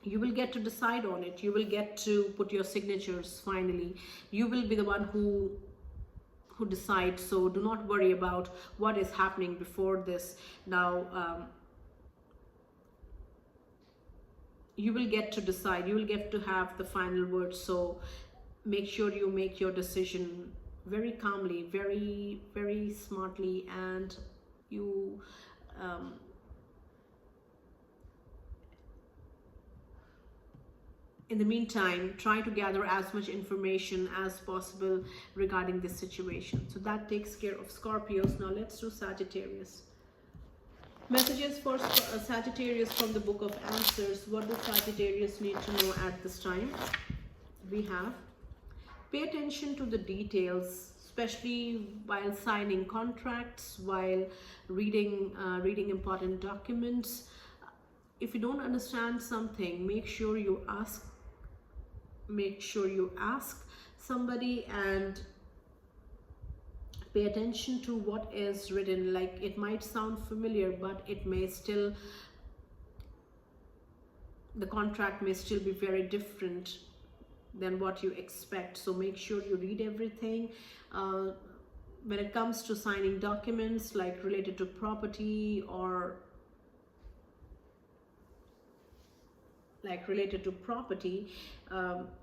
you will get to decide on it. You will get to put your signatures finally. You will be the one who decides, so do not worry about what is happening before this. Now, you will get to decide, you will get to have the final word, so make sure you make your decision very calmly, very, very smartly, and you in the meantime, try to gather as much information as possible regarding this situation. So that takes care of Scorpios. Now let's do Sagittarius. Messages for Sagittarius from the Book of Answers. What does Sagittarius need to know at this time? We have, pay attention to the details, especially while signing contracts, while reading important documents. If you don't understand something, make sure you ask somebody, and pay attention to what is written. Like, it might sound familiar, but it may still, the contract may still be very different than what you expect. So make sure you read everything. When it comes to signing documents like related to property or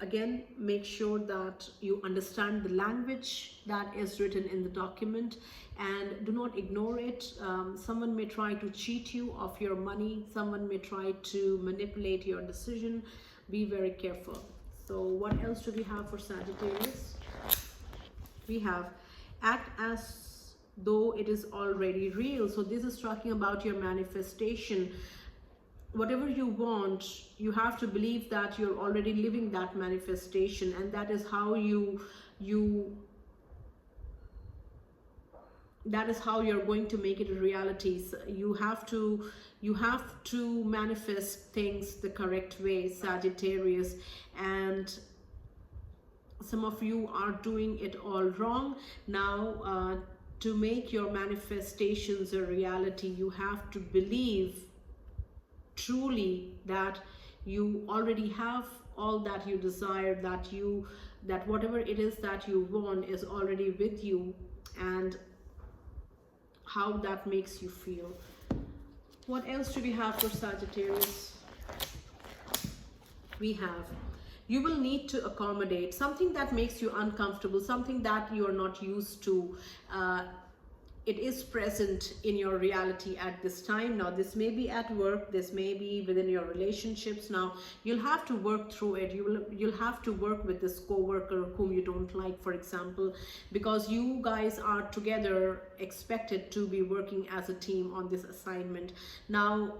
again, make sure that you understand the language that is written in the document, and do not ignore it. Someone may try to cheat you of your money. Someone may try to manipulate your decision. Be very careful. So what else do we have for Sagittarius? We have, act as though it is already real. So this is talking about your manifestation. Whatever you want, you have to believe that you're already living that manifestation, and that is how you're going to make it a reality. So you have to manifest things the correct way, Sagittarius, and some of you are doing it all wrong. Now, to make your manifestations a reality, you have to believe truly that you already have all that you desire, that whatever it is that you want is already with you, and how that makes you feel. What else do we have for Sagittarius? We have, you will need to accommodate something that makes you uncomfortable, something that you are not used to. It is present in your reality at this time. Now, this may be at work, this may be within your relationships. Now, you'll have to work through it. You'll have to work with this co-worker whom you don't like, for example, because you guys are together, expected to be working as a team on this assignment. Now,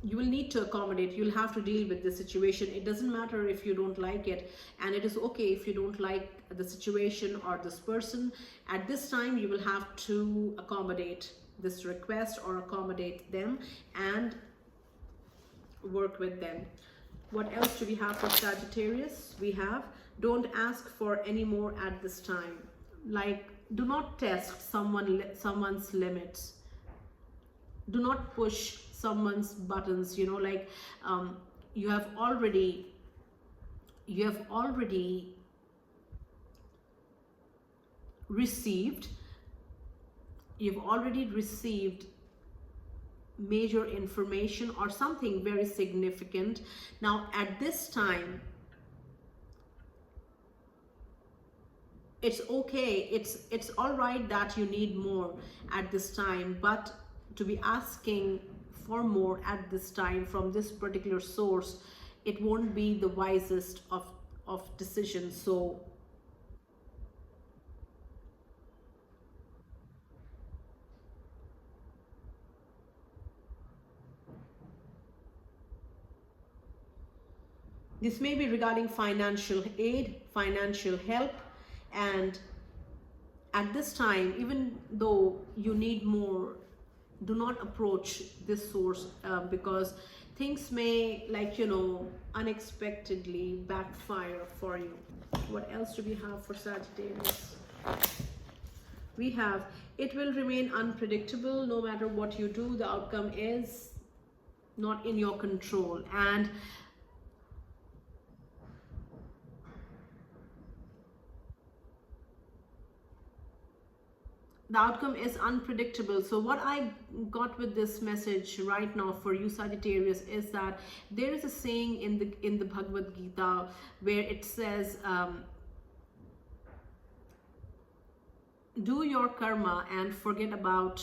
you will need to accommodate. You'll have to deal with the situation. It doesn't matter if you don't like it, and it is okay if you don't like the situation or this person. At this time, you will have to accommodate this request or accommodate them and work with them. What else do we have for Sagittarius? We have, don't ask for any more at this time. Like, do not test someone's limits. Do not push someone's buttons, you know, like you have already received major information or something very significant. Now, at this time, it's okay, it's all right that you need more at this time, but to be asking for more at this time from this particular source, it won't be the wisest of decisions. So this may be regarding financial aid, financial help, and at this time, even though you need more, do not approach this source because things may, like, you know, unexpectedly backfire for you. What else do we have for Sagittarius? We have, it will remain unpredictable. No matter what you do, the outcome is not in your control, and the outcome is unpredictable. So what I got with this message right now for you, Sagittarius, is that there is a saying in the Bhagavad Gita where it says, do your karma and forget about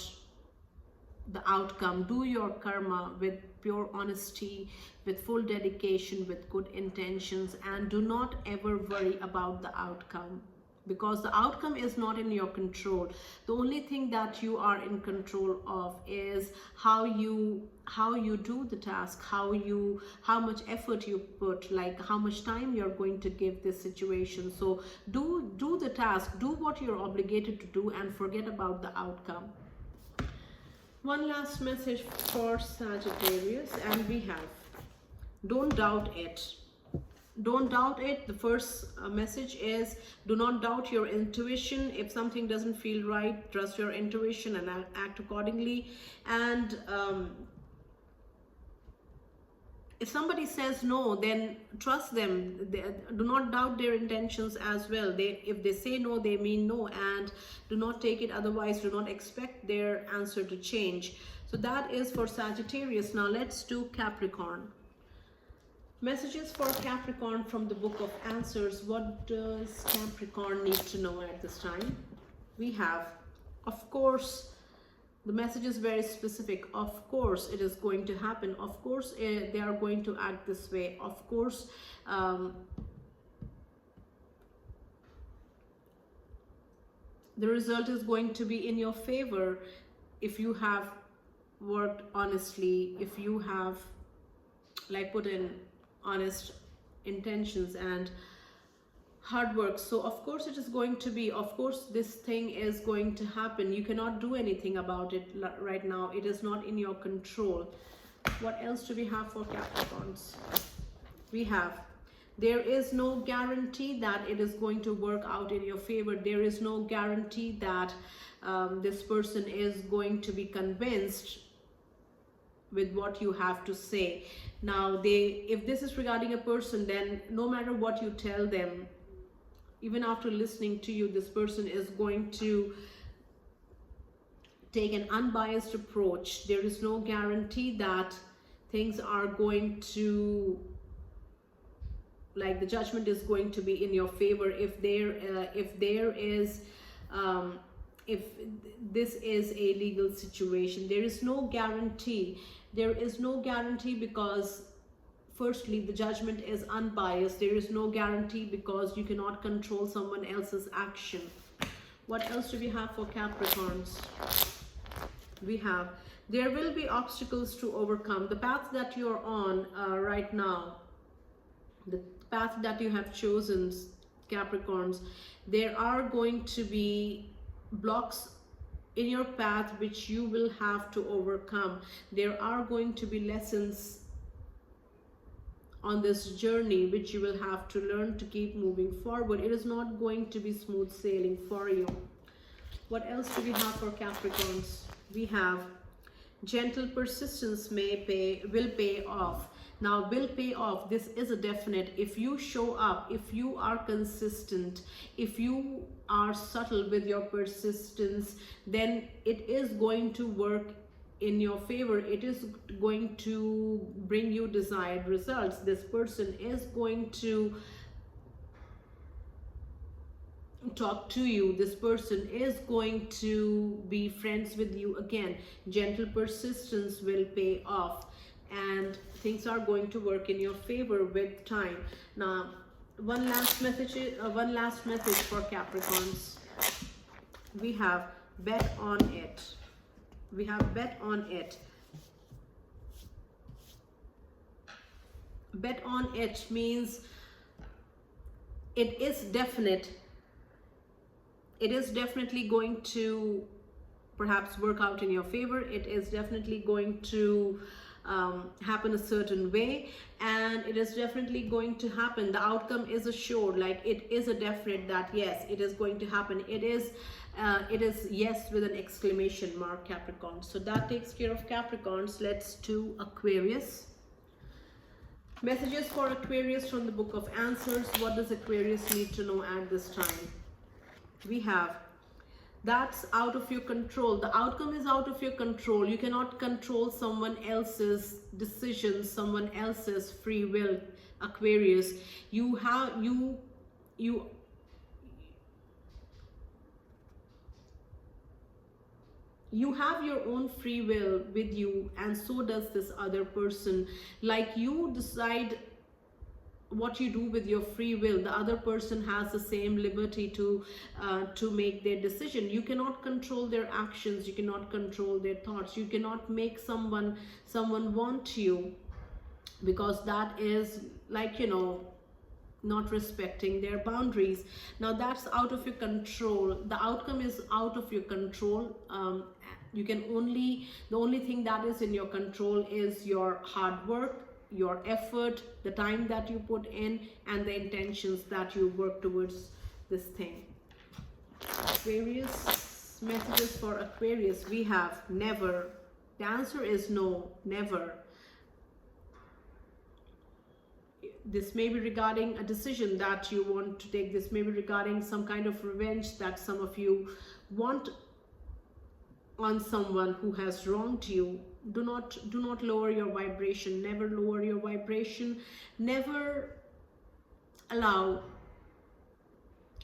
the outcome. Do your karma with pure honesty, with full dedication, with good intentions, and do not ever worry about the outcome, because the outcome is not in your control. The only thing that you are in control of is how you do the task, how much effort you put, like how much time you're going to give this situation. So do the task, do what you're obligated to do, and forget about the outcome. One last message for Sagittarius, and we have, don't doubt it. Don't doubt it. The first message is, do not doubt your intuition. If something doesn't feel right, trust your intuition and act accordingly. And if somebody says no, then trust them. Do not doubt their intentions as well. If they say no, they mean no, and do not take it otherwise. Do not expect their answer to change. So that is for Sagittarius. Now let's do Capricorn. Messages for Capricorn from the Book of Answers. What does Capricorn need to know at this time? We have, of course, the message is very specific. Of course, it is going to happen. Of course, they are going to act this way. Of course, the result is going to be in your favor if you have worked honestly, if you have, like, put in honest intentions and hard work. So of course it is going to be, of course this thing is going to happen. You cannot do anything about it right now. It is not in your control. What else do we have for Capricorns? We have, there is no guarantee that it is going to work out in your favor. There is no guarantee that this person is going to be convinced with what you have to say. Now, if this is regarding a person, then no matter what you tell them, even after listening to you, this person is going to take an unbiased approach. There is no guarantee that things are going to, like, the judgment is going to be in your favor. If this is a legal situation, there is no guarantee. There is no guarantee because, firstly, the judgment is unbiased. There is no guarantee because you cannot control someone else's action. What else do we have for Capricorns? We have, there will be obstacles to overcome. The path that you're on right now, the path that you have chosen, Capricorns, there are going to be blocks in your path which you will have to overcome. There are going to be lessons on this journey which you will have to learn to keep moving forward. It is not going to be smooth sailing for you. What else do we have for Capricorns? We have, gentle persistence will pay off. Now, will pay off, this is a definite. If you show up, if you are consistent, if you are subtle with your persistence, then it is going to work in your favor. It is going to bring you desired results. This person is going to talk to you. This person is going to be friends with you again. Gentle persistence will pay off, and things are going to work in your favor with time. Now, one last message for Capricorns. We have, bet on it. We have, bet on it. Bet on it means it is definite. It is definitely going to perhaps work out in your favor. It is definitely going to happen a certain way, and it is definitely going to happen. The outcome is assured, like it is a definite that yes, it is going to happen. It is yes with an exclamation mark, Capricorn. So that takes care of Capricorns. Let's do Aquarius. Messages for Aquarius from the Book of Answers. What does Aquarius need to know at this time? We have, that's out of your control. The outcome is out of your control. You cannot control someone else's decisions, someone else's free will, Aquarius. You have your own free will with you, and so does this other person. Like, you decide what you do with your free will. The other person has the same liberty to make their decision. You cannot control their actions. You cannot control their thoughts. You cannot make someone want you, because that is, like, you know, not respecting their boundaries. Now that's out of your control. The outcome is out of your control. You can only, the only thing that is in your control is your hard work, your effort, the time that you put in, and the intentions that you work towards this thing. Aquarius, messages for Aquarius. We have never. The answer is no, never. This may be regarding a decision that you want to take. This may be regarding some kind of revenge that some of you want on someone who has wronged you. Do not lower your vibration. Never lower your vibration. Never allow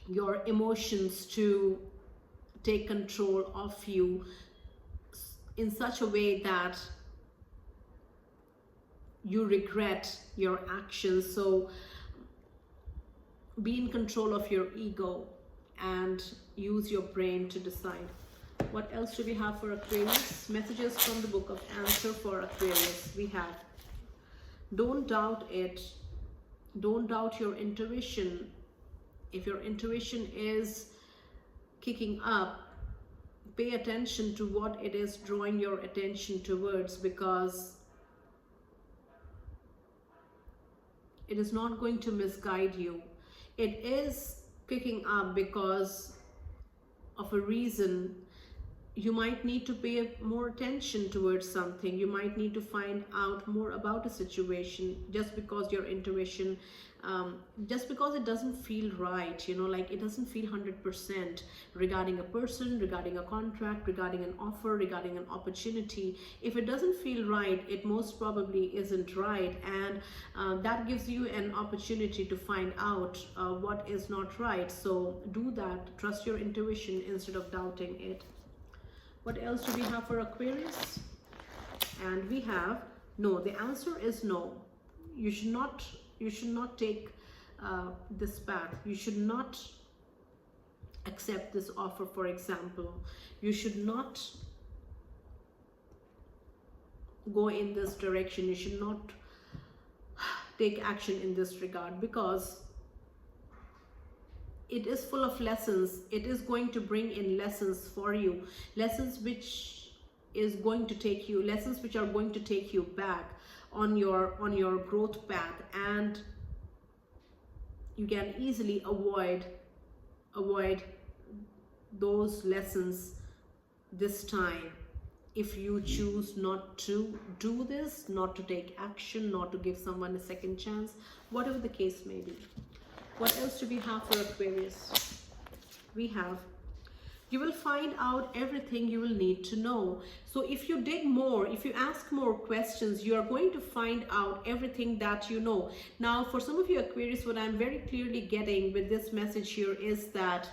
your emotions to take control of you in such a way that you regret your actions. So be in control of your ego and use your brain to decide. What else do we have for Aquarius? Messages from the Book of Answer for Aquarius. We have, don't doubt it. Don't doubt your intuition. If your intuition is kicking up, pay attention to what it is drawing your attention towards, because it is not going to misguide you. It is kicking up because of a reason. You might need to pay more attention towards something. You might need to find out more about a situation, just because your intuition, just because it doesn't feel right, you know, like it doesn't feel 100% regarding a person, regarding a contract, regarding an offer, regarding an opportunity. If it doesn't feel right, it most probably isn't right, and that gives you an opportunity to find out what is not right. So do that. Trust your intuition instead of doubting it. What else do we have for Aquarius? And we have no. The answer is no. You should not take this path. You should not accept this offer, for example. You should not go in this direction. You should not take action in this regard, because it is full of lessons. It is going to bring in lessons for you, lessons which is going to take you, lessons which are going to take you back on your growth path, and you can easily avoid those lessons this time if you choose not to do this, not to take action, not to give someone a second chance, whatever the case may be. What else do we have for Aquarius? We have, you will find out everything you will need to know. So if you dig more, if you ask more questions, you are going to find out everything that you know. Now, for some of you Aquarius, what I'm very clearly getting with this message here is that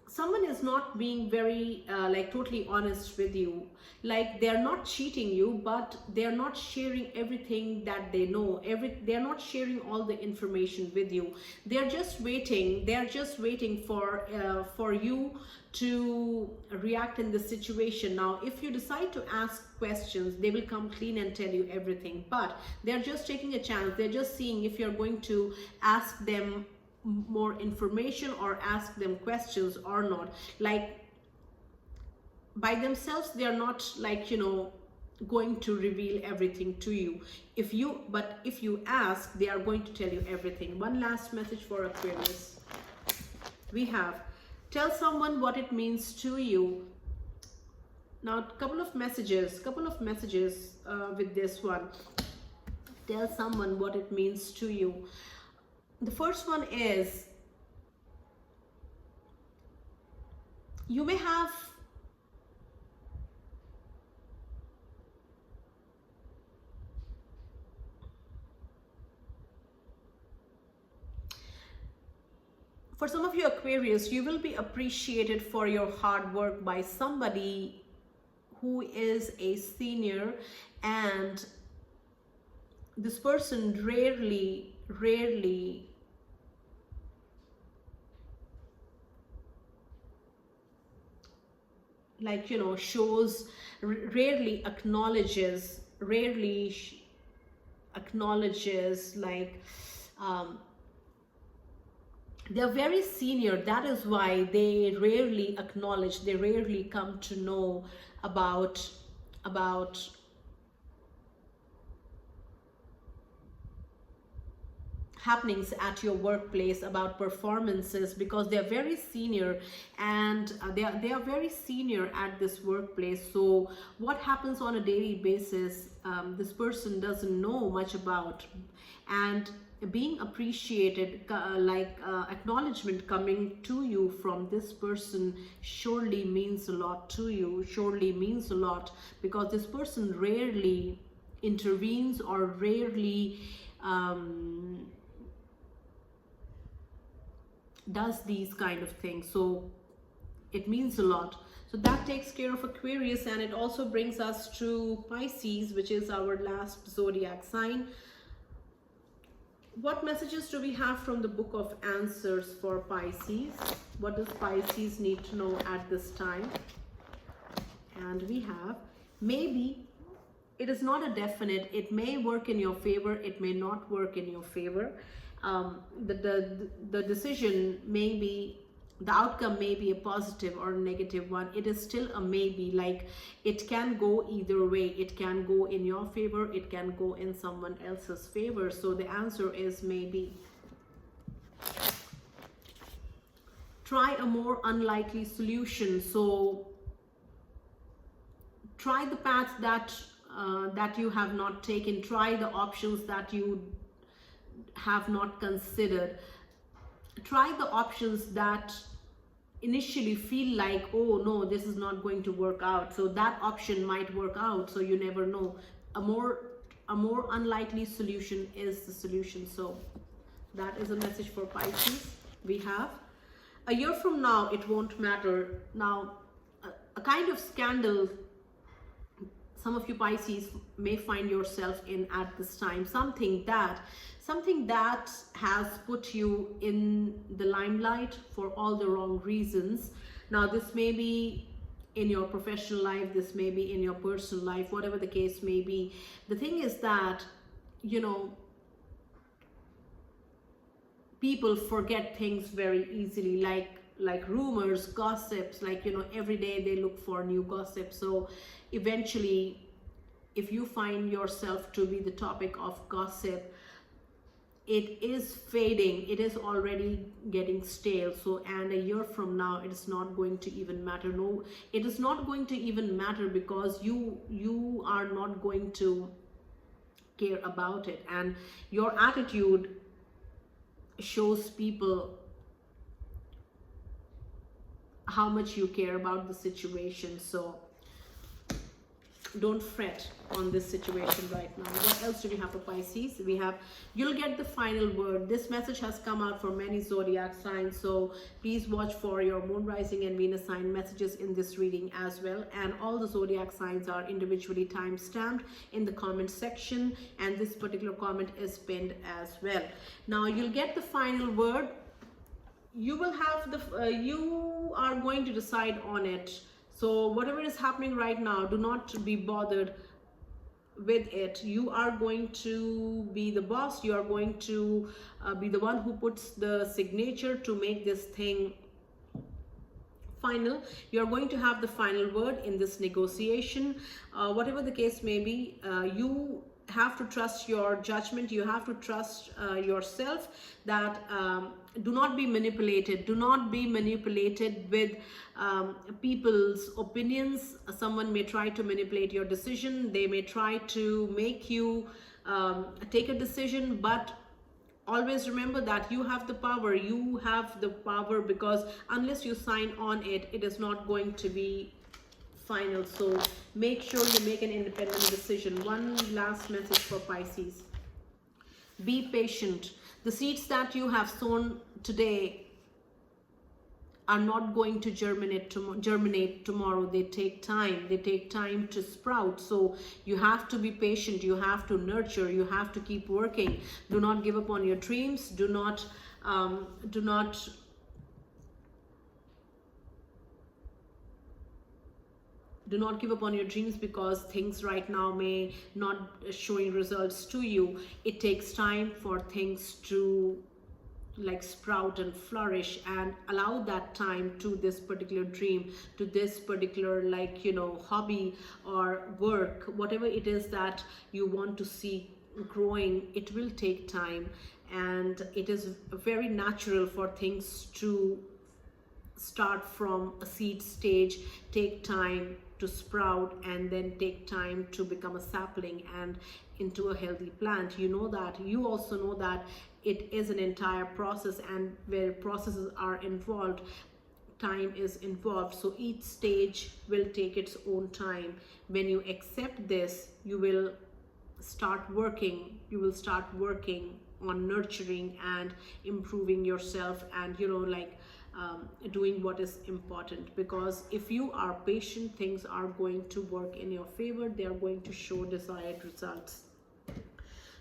someone is not being very like totally honest with you. Like, they're not cheating you, but they're not sharing everything that they know. They're not sharing all the information with you. They're just waiting. They're just waiting for you to react in the situation. Now, if you decide to ask questions, they will come clean and tell you everything. But they're just taking a chance. They're just seeing if you're going to ask them more information or ask them questions or not. Like, by themselves, they are not like, you know, going to reveal everything to you. But if you ask, they are going to tell you everything. One last message for Aquarius. We have, tell someone what it means to you. Now, a couple of messages with this one. Tell someone what it means to you. The first one is, you may have for some of you Aquarius, you will be appreciated for your hard work by somebody who is a senior, and this person rarely like, you know, rarely acknowledges like, they're very senior. That is why they rarely acknowledge, they rarely come to know about happenings at your workplace, about performances, because they're very senior, and they are very senior at this workplace. So what happens on a daily basis, this person doesn't know much about. And being appreciated, acknowledgement coming to you from this person surely means a lot to you, surely means a lot, because this person rarely intervenes or rarely does these kind of things. So it means a lot. So that takes care of Aquarius, and it also brings us to Pisces, which is our last zodiac sign. What messages do we have from the book of answers for Pisces? What does Pisces need to know at this time? And we have, maybe. It is not a definite. It may work in your favor, it may not work in your favor. The decision may be, the outcome may be a positive or a negative one. It is still a maybe. Like, it can go either way. It can go in your favor, it can go in someone else's favor. So the answer is maybe. Try a more unlikely solution. So try the path that you have not taken. Try the options that you have not considered. Try the options that initially feel like, oh no, this is not going to work out. So that option might work out, so you never know. A more unlikely solution is the solution. So that is a message for Pisces. We have, a year from now it won't matter. Now, a kind of scandal some of you Pisces may find yourself in at this time, something that has put you in the limelight for all the wrong reasons. Now, this may be in your professional life, this may be in your personal life, whatever the case may be. The thing is that, you know, people forget things very easily, like rumors, gossips, like, you know, every day they look for new gossip. So eventually, if you find yourself to be the topic of gossip, it is fading, it is already getting stale. So, and a year from now, it is not going to even matter. No, it is not going to even matter, because you are not going to care about it, and your attitude shows people how much you care about the situation. So don't fret on this situation right now. What else do we have for Pisces? We have, you'll get the final word. This message has come out for many zodiac signs, so please watch for your moon, rising and Venus sign messages in this reading as well. And all the zodiac signs are individually time stamped in the comment section, and this particular comment is pinned as well. Now you'll get the final word. You will have the you are going to decide on it. So whatever is happening right now, do not be bothered with it. You are going to be the boss. You are going to be the one who puts the signature to make this thing final. You're going to have the final word in this negotiation. Whatever the case may be, you have to trust your judgment. You have to trust yourself, that do not be manipulated. Do not be manipulated with people's opinions. Someone may try to manipulate your decision. They may try to make you take a decision, but always remember that you have the power. You have the power, because unless you sign on it, it is not going to be final. So make sure you make an independent decision. One last message for Pisces: be patient. The seeds that you have sown today are not going to germinate tomorrow. They take time. They take time to sprout. So you have to be patient. You have to nurture. You have to keep working. Do not give up on your dreams. Do not give up on your dreams because things right now may not showing results to you. It takes time for things to like sprout and flourish, and allow that time to this particular dream, to this particular, like, you know, hobby or work, whatever it is that you want to see growing. It will take time, and it is very natural for things to start from a seed stage, take time to sprout, and then take time to become a sapling and into a healthy plant. You know that. You also know that it is an entire process, and where processes are involved, time is involved. So each stage will take its own time. When you accept this, you will start working. You will start working on nurturing and improving yourself, and, you know, like doing what is important. Because if you are patient, things are going to work in your favor. They are going to show desired results.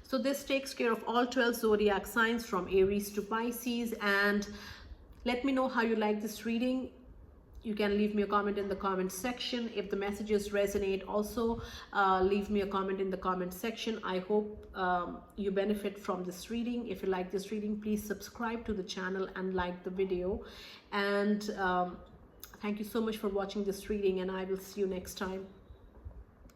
So this takes care of all 12 zodiac signs from Aries to Pisces. And let me know how you like this reading. You can leave me a comment in the comment section. If the messages resonate, also leave me a comment in the comment section. I hope you benefit from this reading. If you like this reading, please subscribe to the channel and like the video. And thank you so much for watching this reading, and I will see you next time.